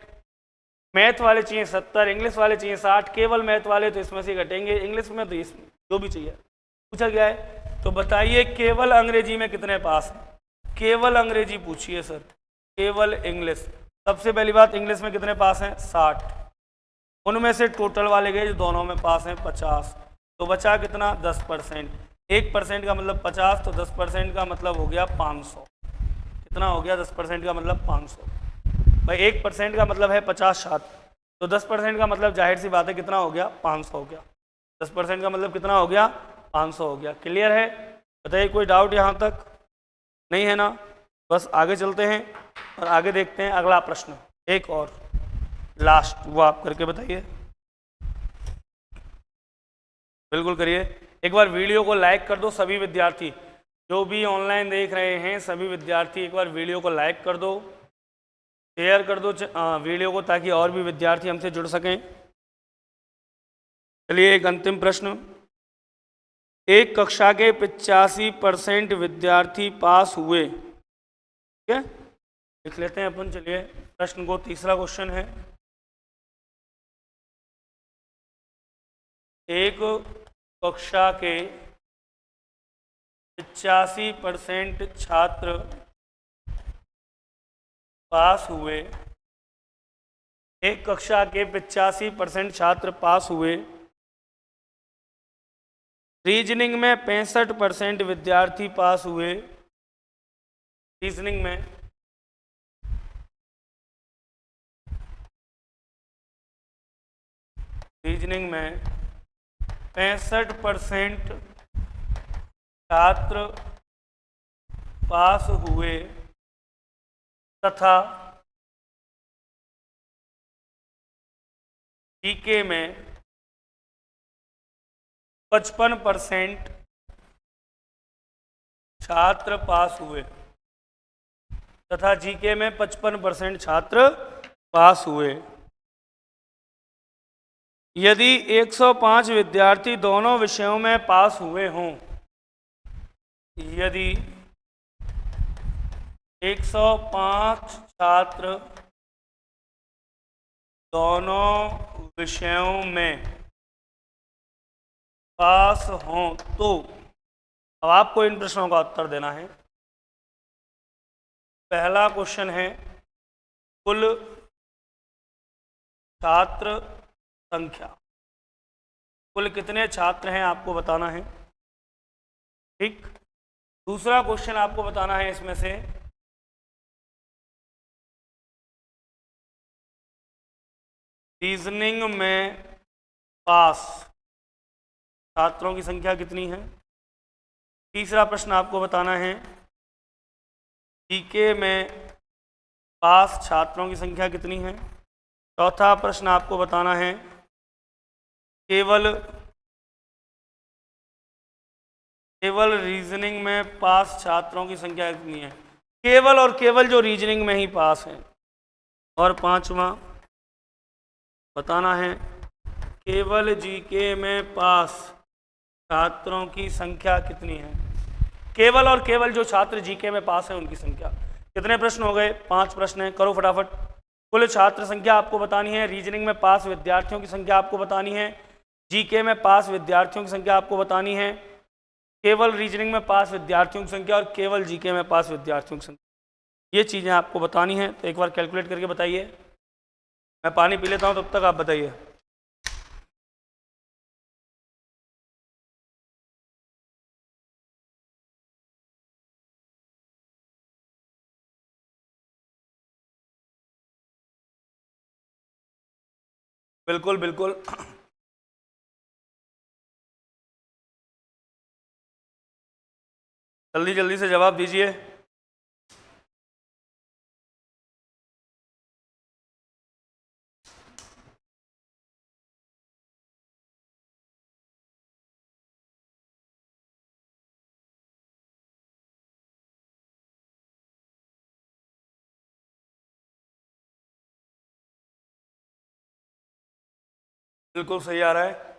मैथ वाले चाहिए 70, इंग्लिश वाले चाहिए 60, केवल मैथ वाले तो इसमें से घटेंगे, इंग्लिश में तो इसमें जो भी चाहिए। पूछा गया है तो बताइए केवल अंग्रेजी में कितने पास हैं? केवल अंग्रेजी पूछिए सर, केवल इंग्लिश। सबसे पहली बात, इंग्लिश में कितने पास हैं? 60। उनमें से टोटल वाले गए जो दोनों में पास हैं 50, तो बचा कितना? 10%। 1% का मतलब 50, तो 10% का मतलब हो गया 500। कितना हो गया? 10% का मतलब 500। भाई 1% का मतलब है 50 छात्र, तो 10% का मतलब जाहिर सी बात है कितना हो गया? 500 हो गया। 10% का मतलब कितना हो गया? 500 हो गया। क्लियर है? बताइए कोई डाउट यहाँ तक? नहीं है ना? बस आगे चलते हैं और आगे देखते हैं अगला प्रश्न, एक और लास्ट, वो आप करके बताइए। बिल्कुल करिए। एक बार वीडियो को लाइक कर दो सभी विद्यार्थी, जो भी ऑनलाइन देख रहे हैं सभी विद्यार्थी एक बार वीडियो को लाइक कर दो, शेयर कर दो वीडियो को, ताकि और भी विद्यार्थी हमसे जुड़ सकें। चलिए एक अंतिम प्रश्न। एक कक्षा के 85% विद्यार्थी पास हुए, ठीक है, लिख लेते हैं अपन। चलिए प्रश्न को, तीसरा क्वेश्चन है, एक कक्षा के 85% छात्र पास हुए, एक कक्षा के 85% छात्र पास हुए, रीजनिंग में 65% विद्यार्थी पास हुए, रीजनिंग में रीजनिंग में 65% छात्र पास हुए तथा जीके में 55% छात्र पास हुए, तथा जीके में 55% छात्र पास हुए। यदि 105 विद्यार्थी दोनों विषयों में पास हुए हों, यदि 105 छात्र दोनों विषयों में पास हों, तो अब आपको इन प्रश्नों का उत्तर देना है। पहला क्वेश्चन है, कुल छात्र संख्या, कुल कितने छात्र हैं आपको बताना है, ठीक। दूसरा क्वेश्चन आपको बताना है इसमें से रीजनिंग में पास छात्रों की संख्या कितनी है। तीसरा प्रश्न आपको बताना है जीके में पास छात्रों की संख्या कितनी है। चौथा प्रश्न आपको बताना है केवल रीजनिंग में पास छात्रों की संख्या कितनी है। केवल और केवल जो रीजनिंग में ही पास है। और पांचवा बताना है केवल जीके में पास छात्रों की संख्या कितनी है। केवल और केवल जो छात्र जीके में पास है उनकी संख्या। कितने प्रश्न हो गए? 5 प्रश्न हैं, करो फटाफट। कुल छात्र संख्या आपको बतानी है, रीजनिंग में पास विद्यार्थियों की संख्या आपको बतानी है, जीके में पास विद्यार्थियों की संख्या आपको बतानी है, केवल रीजनिंग में पास विद्यार्थियों की संख्या और केवल जीके में पास विद्यार्थियों की संख्या। ये चीज़ें आपको बतानी है। तो एक बार कैलकुलेट करके बताइए। मैं पानी पी लेता हूँ, तब तक आप बताइए। बिल्कुल बिल्कुल। जल्दी जल्दी से जवाब दीजिए। बिल्कुल सही आ रहा है।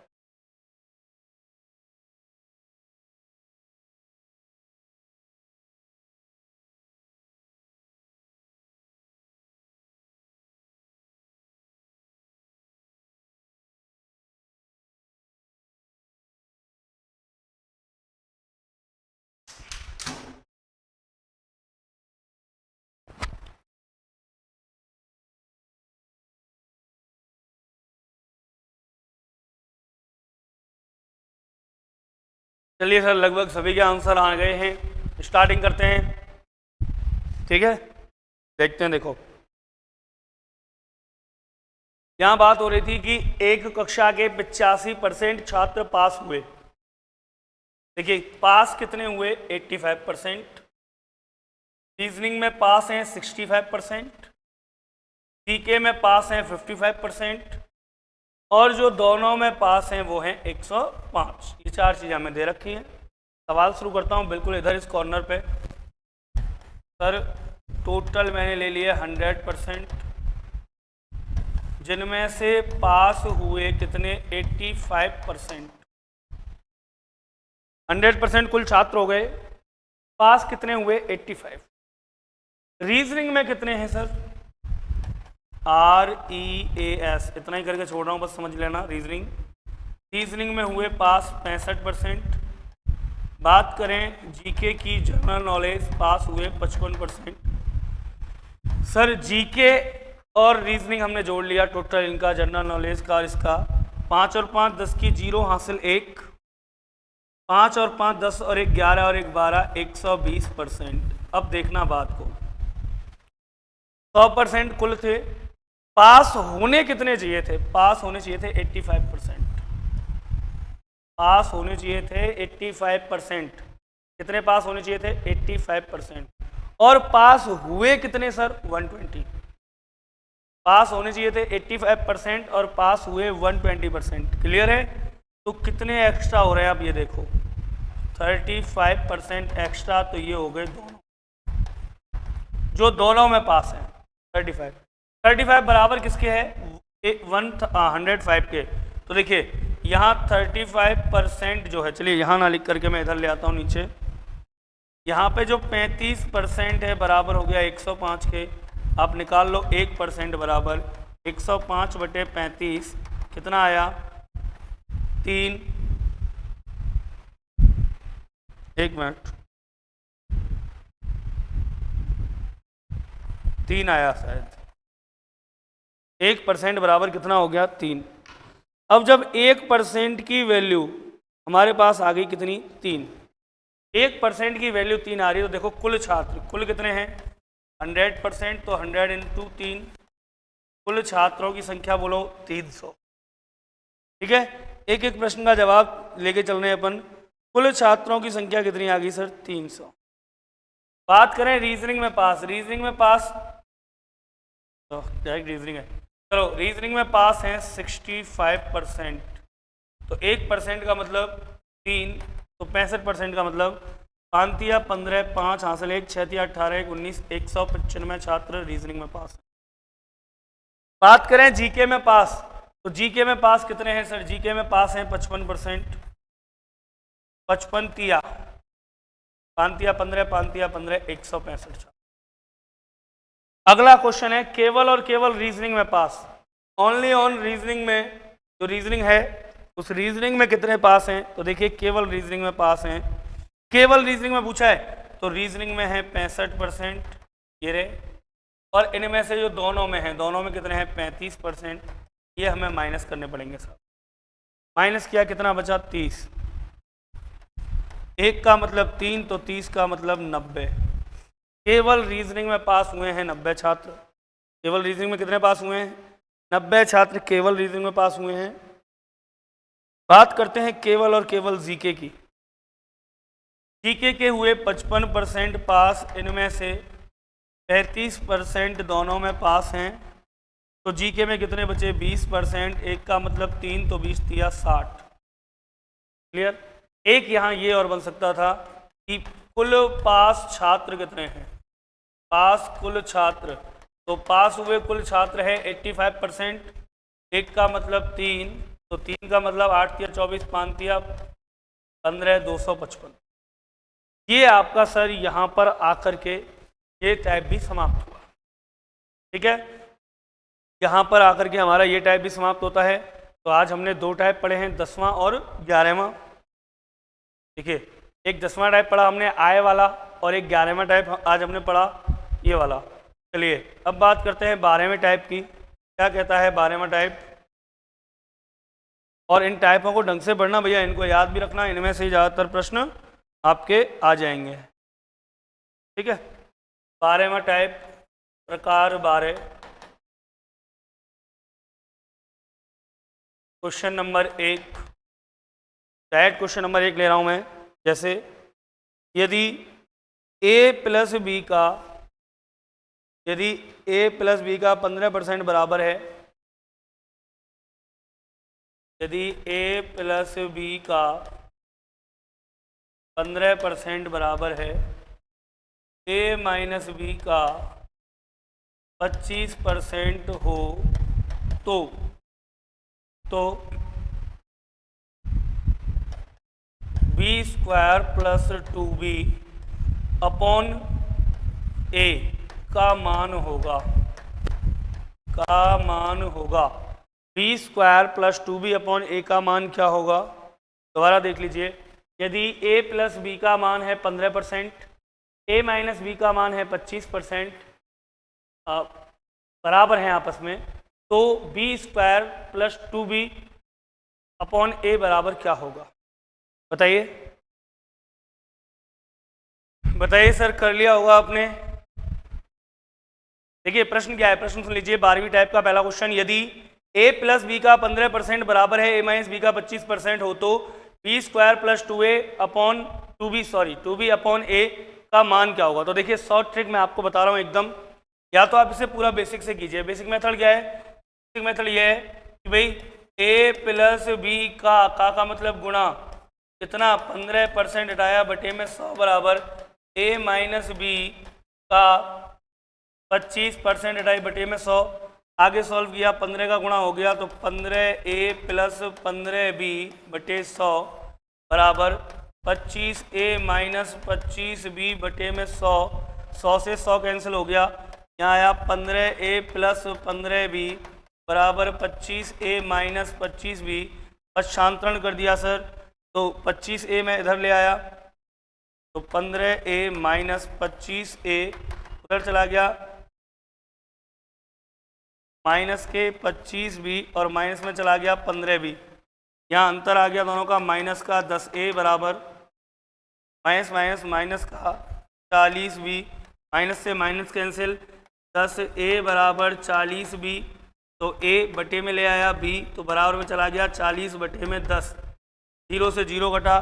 चलिए सर, लगभग सभी के आंसर आ गए हैं। स्टार्टिंग करते हैं, ठीक है। देखते हैं, देखो यहाँ बात हो रही थी कि एक कक्षा के 85% छात्र पास हुए। देखिए पास कितने हुए? 85%। रीजनिंग में पास हैं 65%, जीके में पास हैं 55%, और जो दोनों में पास हैं वो हैं 105। ये 4 चीज़ें हमें दे रखी हैं। सवाल शुरू करता हूँ बिल्कुल इधर इस कॉर्नर पे। सर टोटल मैंने ले लिया 100%, जिनमें से पास हुए कितने? 85%। 100% कुल छात्र हो गए, पास कितने हुए? 85। रीजनिंग में कितने हैं सर? REAS, इतना ही करके छोड़ रहा हूँ, बस समझ लेना। रीजनिंग में हुए पास 65%। बात करें जीके की, जनरल नॉलेज, पास हुए 55%। सर जीके और रीजनिंग हमने जोड़ लिया, टोटल इनका जनरल नॉलेज का और इसका 5 और 5 10 की 0 हासिल 1, 5 और 5 10 और 1 11 और 1 12, 120%। अब देखना बात को, 100% कुल थे, पास होने कितने चाहिए थे? पास होने चाहिए थे 85%। पास होने चाहिए थे 85%। कितने पास होने चाहिए थे? 85%। और पास हुए कितने सर? 120। पास होने चाहिए थे 85% और पास हुए 120%। क्लियर है? तो कितने एक्स्ट्रा हो रहे हैं आप ये देखो, 35% एक्स्ट्रा। तो ये हो गए दोनों, जो दोनों में पास हैं 35 बराबर किसके है? 105 के। तो देखिए यहाँ 35% जो है, चलिए यहाँ ना लिख करके मैं इधर ले आता हूँ नीचे। यहाँ पे जो 35% है बराबर हो गया 105 के। आप निकाल लो 1% बराबर 105/35 कितना आया? 3। 1 मिनट, 3 आया शायद। 1% बराबर कितना हो गया? 3। अब जब 1% की वैल्यू हमारे पास आ गई कितनी? 3। 1% की वैल्यू 3 आ रही है, तो देखो कुल छात्र कुल कितने हैं? 100%, तो 100 × 3। कुल छात्रों की संख्या बोलो 300। ठीक है, एक एक प्रश्न का जवाब लेके चल रहे हैं अपन। कुल छात्रों की संख्या कितनी आ गई सर? 300। बात करें रीजनिंग में पास, रीजनिंग में पास तो डायरेक्ट रीजनिंग है, चलो रीजनिंग में पास हैं 65%। तो 1% का मतलब 3, तो 65% का मतलब 5 15, 5 हासिल 1, 6 18, 1 19, 195 छात्र रीजनिंग में पास हैं। बात करें जीके में पास, तो जीके में पास कितने हैं सर? जीके में पास हैं 55%। 55 तिया 5 15, 5 15, 165 छात्र। अगला क्वेश्चन है केवल और केवल रीजनिंग में पास, ओनली ऑन रीजनिंग में, जो रीजनिंग है उस रीजनिंग में कितने पास हैं? तो देखिए केवल रीजनिंग में पास हैं, केवल रीजनिंग में पूछा है तो रीजनिंग में है 65%, ये रहे। और इनमें से जो दोनों में है, दोनों में कितने हैं? 35%। ये हमें माइनस करने पड़ेंगे सर। माइनस किया कितना बचा? 30। 1 का मतलब 3, तो 30 का मतलब 90। केवल रीजनिंग में पास हुए हैं 90 छात्र। केवल रीजनिंग में कितने पास हुए हैं? 90 छात्र केवल रीजनिंग में पास हुए हैं। बात करते हैं केवल और केवल जीके की। जीके के हुए 55% पास, इनमें से 35% दोनों में पास हैं। तो जीके में कितने बचे? 20%। 1 का मतलब 3, तो 20 तिया 60। क्लियर? एक यहाँ ये और बन सकता था कि कुल पास छात्र कितने हैं? पास कुल छात्र, तो पास हुए कुल छात्र है 85%। 1 का मतलब 3, तो 3 का मतलब 8 तिया 24, 5 तिया 15, 255। ये आपका सर यहाँ पर आकर के ये टाइप भी समाप्त हुआ। ठीक है, यहाँ पर आकर के हमारा ये टाइप भी समाप्त होता है। तो आज हमने 2 टाइप पढ़े हैं, 10वां और 11वां। देखिए, एक 10वां टाइप पढ़ा हमने आय वाला, और एक 11वां टाइप आज हमने पढ़ा ये वाला। चलिए अब बात करते हैं 12वें टाइप की। क्या कहता है 12वां टाइप? और इन टाइपों को ढंग से पढ़ना भैया, इनको याद भी रखना, इनमें से ज़्यादातर प्रश्न आपके आ जाएंगे। ठीक है, 12वां टाइप, प्रकार 12, question number 1। Direct question number 1 ले रहा हूं मैं। जैसे यदि a प्लस बी का, यदि a प्लस बी का 15% बराबर है, यदि a प्लस बी का 15% बराबर है, a माइनस बी का 25% हो, तो B square plus 2b upon a का मान होगा, B square plus 2b upon a का मान क्या होगा? दोबारा देख लीजिए, यदि a प्लस बी का मान है 15%, a माइनस बी का मान है 25%, बराबर हैं आपस में, तो B square plus 2b upon a बराबर क्या होगा? बताइए, बताइए सर, कर लिया होगा आपने। देखिए प्रश्न क्या है, प्रश्न सुन लीजिए। 12वीं टाइप का पहला क्वेश्चन, यदि a प्लस बी का 15% बराबर है a माइनस बी का 25% हो, तो B square plus 2b upon a का मान क्या होगा? तो देखिए शॉर्ट ट्रिक मैं आपको बता रहा हूँ एकदम, या तो आप इसे पूरा बेसिक से कीजिए। बेसिक मेथड क्या है? बेसिक मेथड ये है कि भाई a प्लस बी का मतलब गुणा, कितना? 15% हटाया बटे में 100 बराबर a माइनस बी का 25% हटाई बटे में 100। आगे सॉल्व किया, 15 का गुणा हो गया, तो 15a प्लस 15b बटे 100 बराबर 25a माइनस 25b बटे में 100। 100 से 100 कैंसिल हो गया, यहाँ आया 15a प्लस 15b बराबर 25a माइनस 25b। पश्चांतरण कर दिया सर, तो 25a मैं इधर ले आया, तो 15a माइनस 25a उधर चला गया, माइनस के 25b और माइनस में चला गया 15b। यहाँ अंतर आ गया दोनों का, माइनस का 10a बराबर माइनस माइनस माइनस का 40b, माइनस से माइनस कैंसिल, 10a बराबर 40b तो a बटे में ले आया b, तो बराबर में चला गया 40 बटे में 10, 0 से 0 घटा,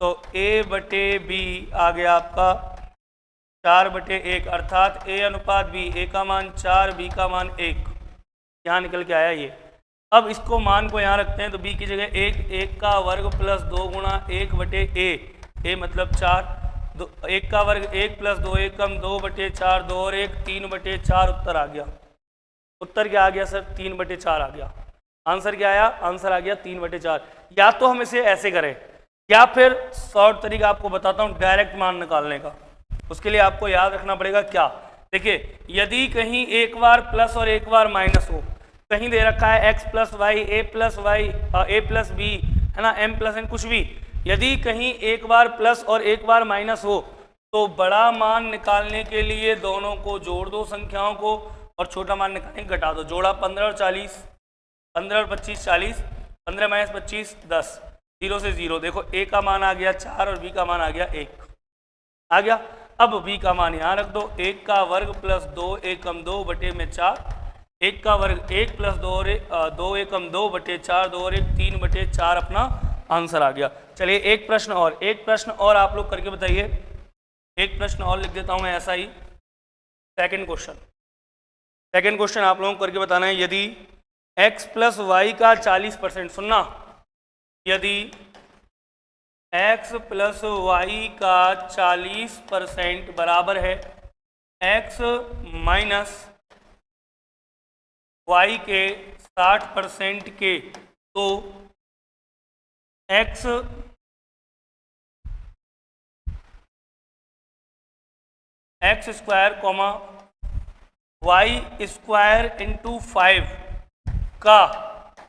तो a बटे b आ गया आपका 4 बटे 1, अर्थात a अनुपात b, a का मान 4, b का मान 1, यहाँ निकल के आया ये। अब इसको मान को यहाँ रखते हैं, तो b की जगह 1 का वर्ग प्लस 2 गुणा 1 बटे a मतलब 4, 1 का वर्ग 1 प्लस 2 1 कम 2 बटे 4, 2 और 1 3 बटे 4, उत्तर आ गया। उत्तर क्या आ गया सर? 3 बटे 4 आ गया। आंसर क्या आया? आंसर आ गया 3 बटे 4। या तो हम इसे ऐसे करें, या फिर शॉर्ट तरीका आपको बताता हूँ डायरेक्ट मान निकालने का। उसके लिए आपको याद रखना पड़ेगा क्या, देखिए यदि कहीं एक बार प्लस और एक बार माइनस हो, कहीं दे रखा है x plus Y, a plus Y, a plus B, है ना, m प्लस n, कुछ भी, यदि कहीं एक बार प्लस और एक बार माइनस हो तो बड़ा मान निकालने के लिए दोनों को जोड़ दो संख्याओं को, और छोटा मान निकालने घटा दो। जोड़ा 15 और 40, 15 और 25 40, 15 माइनस 25 10, 0 से 0, देखो a का मान आ गया 4 और b का मान आ गया 1 आ गया। अब b का मान यहाँ रख दो, 1 का वर्ग प्लस 2 1 कम 2 बटे में 4, 1 का वर्ग 1 प्लस 2 और 2 1 कम 2 बटे 4, 2 और 1 3 बटे 4, अपना आंसर आ गया। चलिए एक प्रश्न और आप लोग करके बताइए। एक प्रश्न और लिख देता हूँ मैं ऐसा ही, सेकंड क्वेश्चन आप लोगों को करके बताना है। यदि x प्लस वाई का 40%, सुनना, यदि x प्लस वाई का 40% बराबर है x माइनस y के 60% के, तो x square comma Y square into 5 का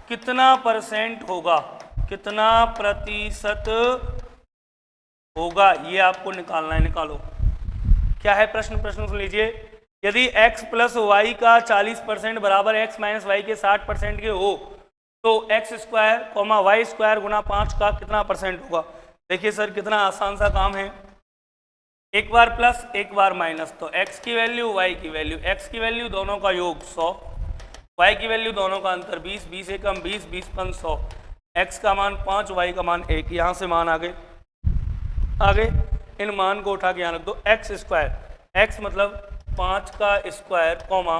कितना परसेंट होगा, कितना प्रतिशत होगा, ये आपको निकालना है। निकालो, क्या है प्रश्न सुन लीजिए। यदि x प्लस वाई का 40% बराबर x माइनस वाई के 60% के हो, तो x square comma Y square गुना 5 का कितना परसेंट होगा। देखिए सर कितना आसान सा काम है, एक बार प्लस एक बार माइनस, तो x की वैल्यू y की वैल्यू, x की वैल्यू दोनों का योग 100, y की वैल्यू दोनों का अंतर 20, 20 एकम 20, 20 पन 100, x का मान 5, y का मान 1, यहाँ से मान आगे इन मान को उठा के यहाँ रख दो। x स्क्वायर, x मतलब 5 का स्क्वायर कॉमा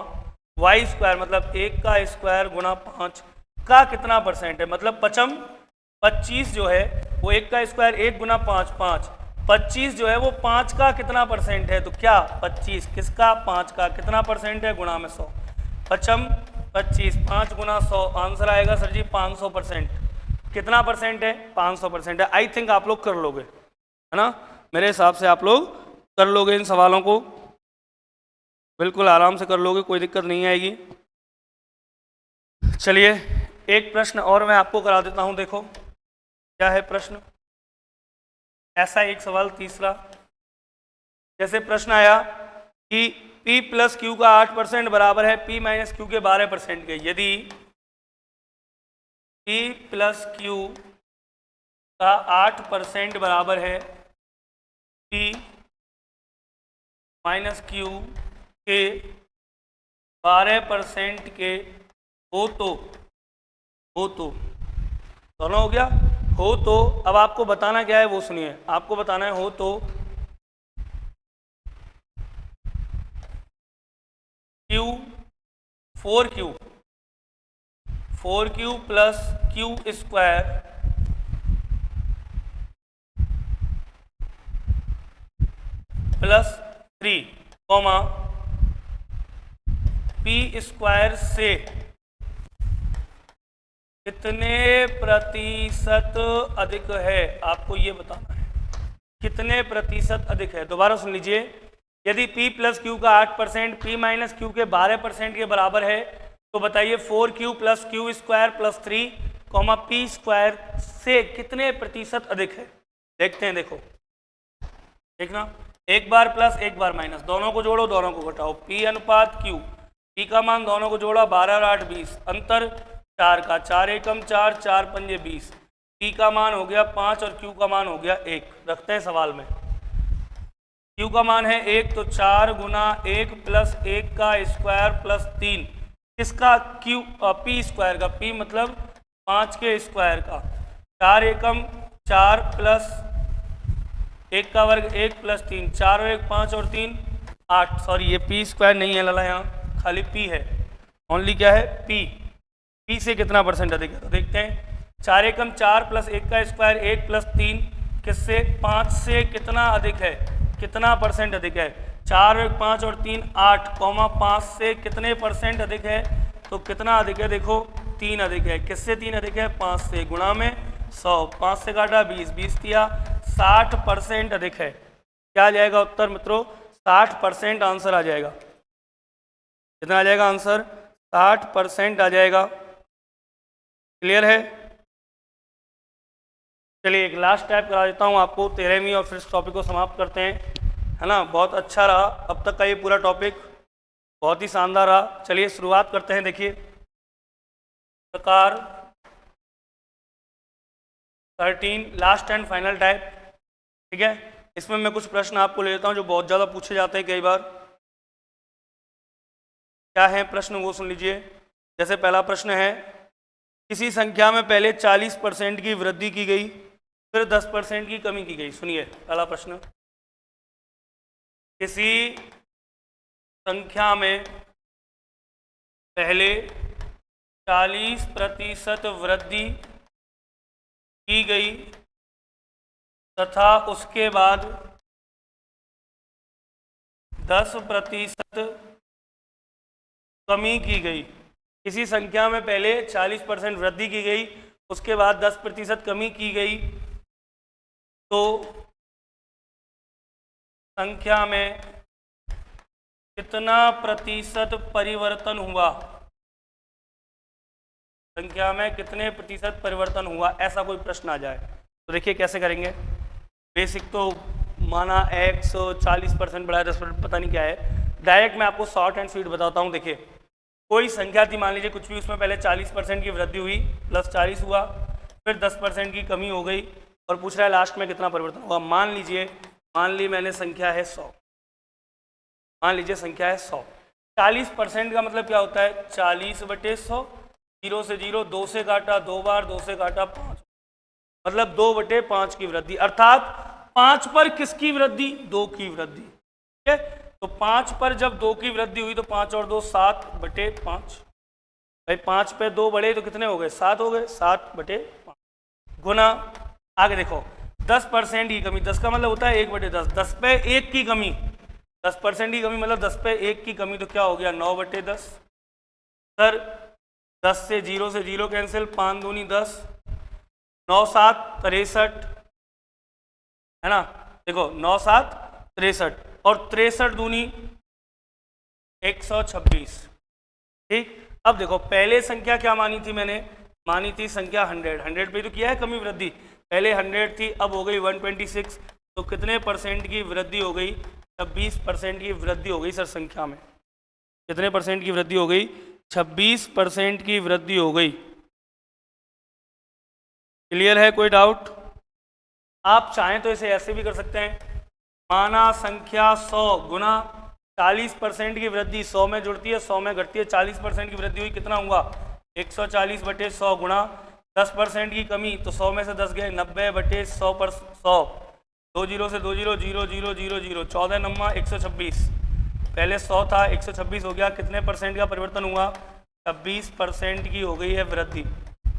y स्क्वायर मतलब 1 का स्क्वायर गुना 5 का कितना परसेंट है, मतलब 25 जो है वो 1 का स्क्वायर 1 गुना 5 5, 25 जो है वो 5 का कितना परसेंट है, तो क्या 25 किसका, 5 का कितना परसेंट है, गुणा में 100, 25 5 गुना 100, आंसर आएगा सर जी 500%। कितना परसेंट है, 500% है। आई थिंक आप लोग कर लोगे, है ना, मेरे हिसाब से आप लोग कर लोगे इन सवालों को, बिल्कुल आराम से कर लोगे, कोई दिक्कत नहीं आएगी। चलिए एक प्रश्न और मैं आपको करा देता हूं, देखो क्या है प्रश्न। ऐसा एक सवाल तीसरा, जैसे प्रश्न आया कि P प्लस क्यू का 8% बराबर है P माइनस क्यू के 12% के। यदि P प्लस क्यू का 8% बराबर है P माइनस क्यू के 12% के हो तो दोनों हो गया, हो तो अब आपको बताना क्या है वो सुनिए, आपको बताना है हो तो Q 4Q plus Q square plus 3 comma P square से कितने प्रतिशत अधिक है, आपको ये बताना है कितने प्रतिशत अधिक है। दोबारा सुन लीजिए, यदि P प्लस क्यू का 8% P माइनस क्यू के 12% के बराबर है, तो बताइए 4Q plus Q square plus 3 comma P square से कितने प्रतिशत अधिक है। देखते हैं, देखना, एक बार प्लस एक बार माइनस, दोनों को जोड़ो दोनों को घटाओ, P अनुपात Q, P का मान दोनों को जोड़ा 12 और 8 20, अंतर 4 का, 4 एकम 4, 4 पंजे 20, P का मान हो गया 5 और Q का मान हो गया 1। रखते हैं सवाल में, Q का मान है 1, तो 4 गुना 1 प्लस 1 का स्क्वायर प्लस 3 किसका, क्यू पी स्क्वायर का, पी मतलब 5 के स्क्वायर का, 4 एकम 4 प्लस 1 का वर्ग 1 प्लस 3, 4 और 1 5 और 3 8, सॉरी ये पी स्क्वायर नहीं है लाला, यहाँ खाली पी है, ओनली क्या है पी। पी से कितना परसेंट अधिक है तो देखते हैं, 4 एकम 4 प्लस 1 का स्क्वायर 1 प्लस 3 किससे, 5 से कितना अधिक है, कितना परसेंट अधिक है, 4 और 1 5 और 3 8, 5 से कितने परसेंट अधिक है, तो कितना अधिक है, देखो 3 अधिक है, किससे 3 अधिक है, 5 से, गुणा में 100, 5 से काटा 20, 20 दिया 60% अधिक है। क्या आ जाएगा उत्तर मित्रों, 60% आंसर आ जाएगा। कितना आ जाएगा आंसर, 60% आ जाएगा। क्लियर है। चलिए एक लास्ट टाइप करा देता हूँ आपको 13वीं और फिर इस टॉपिक को समाप्त करते हैं, है ना। बहुत अच्छा रहा अब तक का ये पूरा टॉपिक, बहुत ही शानदार रहा। चलिए शुरुआत करते हैं। देखिए प्रकार 13 लास्ट एंड फाइनल टाइप, ठीक है। इसमें मैं कुछ प्रश्न आपको ले लेता हूँ जो बहुत ज़्यादा पूछे जाते हैं कई बार। क्या है प्रश्न वो सुन लीजिए। जैसे पहला प्रश्न है, किसी संख्या में पहले 40% की वृद्धि की गई फिर 10% की कमी की गई। सुनिए पहला प्रश्न, किसी संख्या में पहले 40% वृद्धि की गई तथा उसके बाद 10% कमी की गई। किसी संख्या में पहले 40% वृद्धि की गई, उसके बाद 10% कमी की गई, तो संख्या में कितना प्रतिशत परिवर्तन हुआ, संख्या में कितने प्रतिशत परिवर्तन हुआ, ऐसा कोई प्रश्न आ जाए तो देखिए कैसे करेंगे। बेसिक तो माना x 40% बढ़ाया 10% पता नहीं क्या है, डायरेक्ट मैं आपको शॉर्ट एंड स्वीट बताता हूँ। देखिए कोई संख्या थी, मान लीजिए कुछ भी, उसमें पहले 40% की वृद्धि हुई प्लस 40 हुआ, फिर 10% की कमी हो गई और पूछ रहा है लास्ट में कितना परिवर्तन हुआ। मान ली मैंने संख्या है 100, मान लीजिए संख्या है 100। 40% का मतलब क्या होता है, 40/100, 0 से 0, 2 से काटा 2 बार, 2 से काटा 5, मतलब 2/5 की वृद्धि, अर्थात 5 पर किसकी वृद्धि, 2 की वृद्धि, ठीक है। तो 5 पर जब 2 की वृद्धि हुई तो 5 और 2 7/5, भाई 5 पे 2 बढ़े तो कितने हो गए, 7 हो गए, 7/5 गुना। आगे देखो 10% की कमी, 10 का मतलब होता है 1/10, 10 पे 1 की कमी, 10% की कमी मतलब 10 पे 1 की कमी, तो क्या हो गया 9/10। सर 10 से 0 कैंसिल, 5 दूनी 10, 9 7 63, है ना। देखो 9 7 63 और 63 दूनी 126, ठीक। अब देखो पहले संख्या क्या मानी थी मैंने, मानी थी संख्या 100 पे तो किया है कमी वृद्धि, पहले 100 थी अब हो गई 126, तो कितने परसेंट की वृद्धि हो गई, 26% की वृद्धि हो गई सर संख्या में। कितने परसेंट की वृद्धि हो गई, 26% की वृद्धि हो गई। क्लियर है, कोई डाउट। आप चाहें तो इसे ऐसे भी कर सकते हैं, माना संख्या 100 गुना 40% की वृद्धि 100 में जुड़ती है 100 में घटती है, 40% की वृद्धि हुई, कितना हुआ 140/100 गुणा 10% की कमी, तो 100 में से 10 गए, 90/100 पर 100, 2 0 से 2 0 0 0 0 0, 14 नम्मा 126, पहले 100 था 126 हो गया, कितने परसेंट का परिवर्तन हुआ, 26% की हो गई है वृद्धि,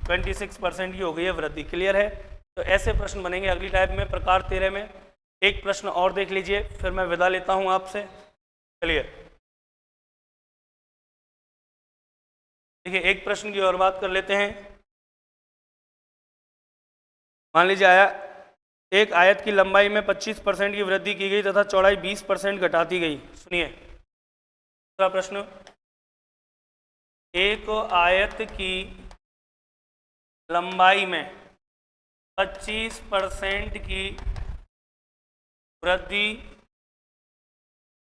26% की हो गई है वृद्धि। क्लियर है। तो ऐसे प्रश्न बनेंगे अगली टाइप में, प्रकार 13 में। एक प्रश्न और देख लीजिए फिर मैं विदा लेता हूं आपसे। चलिए देखिए एक प्रश्न की और बात कर लेते हैं। मान लीजिए एक आयत की लंबाई में 25% की वृद्धि की गई तथा चौड़ाई 20% घटा दी गई। सुनिए दूसरा प्रश्न, एक आयत की लंबाई में 25% की वृद्धि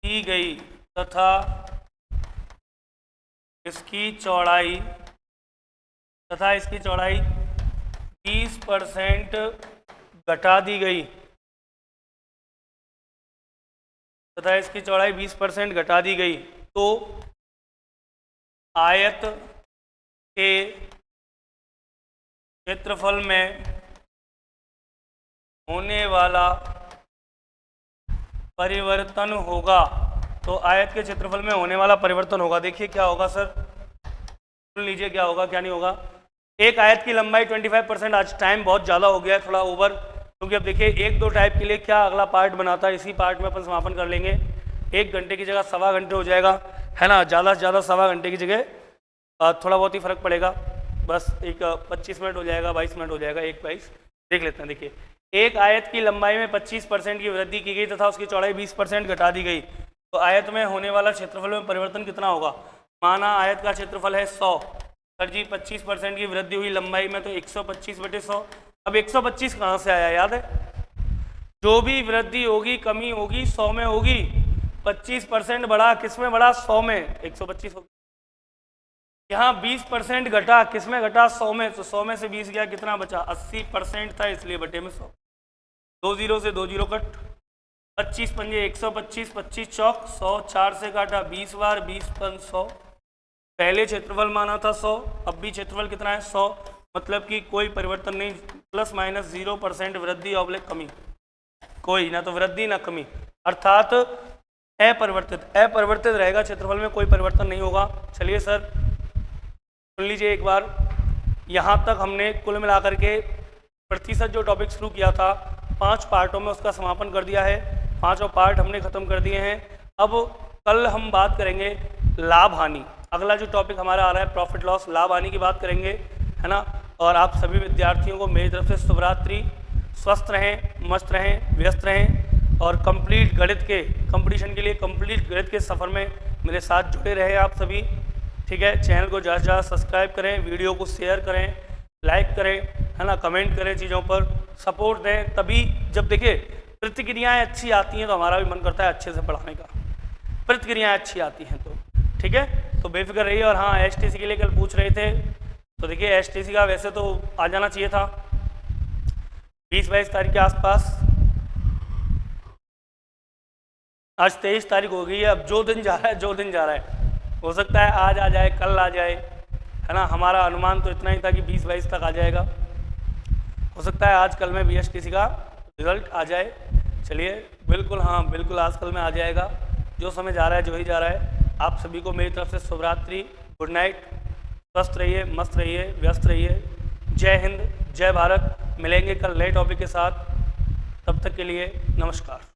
की गई तथा इसकी चौड़ाई 20% घटा दी गई तथा इसकी चौड़ाई 20% घटा दी गई, तो आयत के क्षेत्रफल में होने वाला परिवर्तन होगा। तो आयत के क्षेत्रफल में होने वाला परिवर्तन होगा, देखिए क्या होगा सर, सुन लीजिए क्या होगा क्या नहीं होगा। एक आयत की लंबाई 25%, आज टाइम बहुत ज़्यादा हो गया है, थोड़ा ओवर, क्योंकि अब देखिए एक दो टाइप के लिए क्या अगला पार्ट बनाता है, इसी पार्ट में अपन समापन कर लेंगे। 1 घंटे की जगह 1.25 घंटे हो जाएगा, है ना, ज़्यादा से ज़्यादा 1.25 घंटे की जगह थोड़ा बहुत ही फर्क पड़ेगा, बस एक 25 मिनट हो जाएगा, 22 मिनट हो जाएगा, 1:22 देख लेते हैं। देखिए एक आयत की लंबाई में 25% की वृद्धि की गई तथा उसकी चौड़ाई 20% घटा दी गई, तो आयत में होने वाला क्षेत्रफल में परिवर्तन कितना होगा। माना आयत का क्षेत्रफल है 100, सर जी 25% की वृद्धि हुई लंबाई में, तो 125/100। अब 125 कहाँ से आया, याद है, जो भी वृद्धि होगी कमी होगी 100 में होगी। 25% बढ़ा, किस में बढ़ा, 100 में, 125 होगी। यहाँ 20% घटा, किस में घटा, 100 में, तो 100 में से 20 गया, कितना बचा, 80% था, इसलिए बटे में 100, 2 0 से 2 0 कट, 25 पंजे 125, 25 चौक 100, 4 से काटा 20 बार, 20 पन 100। पहले क्षेत्रफल माना था 100, अब भी क्षेत्रफल कितना है 100, मतलब कि कोई परिवर्तन नहीं, ±0% वृद्धि और कमी, कोई ना तो वृद्धि ना कमी, अर्थात अपरिवर्तित रहेगा क्षेत्रफल में, कोई परिवर्तन नहीं होगा। चलिए सर सुन लीजिए एक बार, यहाँ तक हमने कुल मिलाकर के प्रतिशत जो टॉपिक शुरू किया था 5 पार्टों में उसका समापन कर दिया है, 5 पार्ट हमने खत्म कर दिए हैं। अब कल हम बात करेंगे लाभ हानि, अगला जो टॉपिक हमारा आ रहा है प्रॉफिट लॉस, लाभ हानि की बात करेंगे, है ना। और आप सभी विद्यार्थियों को मेरी तरफ से शुभरात्रि, स्वस्थ रहें, मस्त रहें, व्यस्त रहें, और कंप्लीट गणित के कंपटीशन के लिए कंप्लीट गणित के सफ़र में मेरे साथ जुड़े रहें आप सभी, ठीक है। चैनल को ज़्यादा से ज़्यादा सब्सक्राइब करें, वीडियो को शेयर करें, लाइक करें, है ना, कमेंट करें, चीज़ों पर सपोर्ट दें, तभी जब देखिए प्रतिक्रियाएं अच्छी आती हैं तो हमारा भी मन करता है अच्छे से पढ़ाने का, प्रतिक्रियाएं अच्छी आती हैं तो, ठीक है। तो बेफिक्र रहिए। और हाँ, एसटीसी के लिए कल पूछ रहे थे, तो देखिए एसटीसी का वैसे तो आ जाना चाहिए था 20-22 तारीख के आसपास, आज 23 तारीख हो गई है, अब जो दिन जा रहा है, जो दिन जा रहा है, हो सकता है आज आ जाए, कल आ जाए, है ना। हमारा अनुमान तो इतना ही था कि 20-22 तक आ जाएगा, हो सकता है आज कल में बीएसटीसी का रिजल्ट आ जाए। चलिए बिल्कुल, हाँ बिल्कुल आज कल में आ जाएगा, जो समय जा रहा है, जो ही जा रहा है। आप सभी को मेरी तरफ से शुभरात्रि, गुड नाइट, स्वस्थ रहिए, मस्त रहिए, व्यस्त रहिए। जय हिंद, जय भारत। मिलेंगे कल नए टॉपिक के साथ, तब तक के लिए नमस्कार।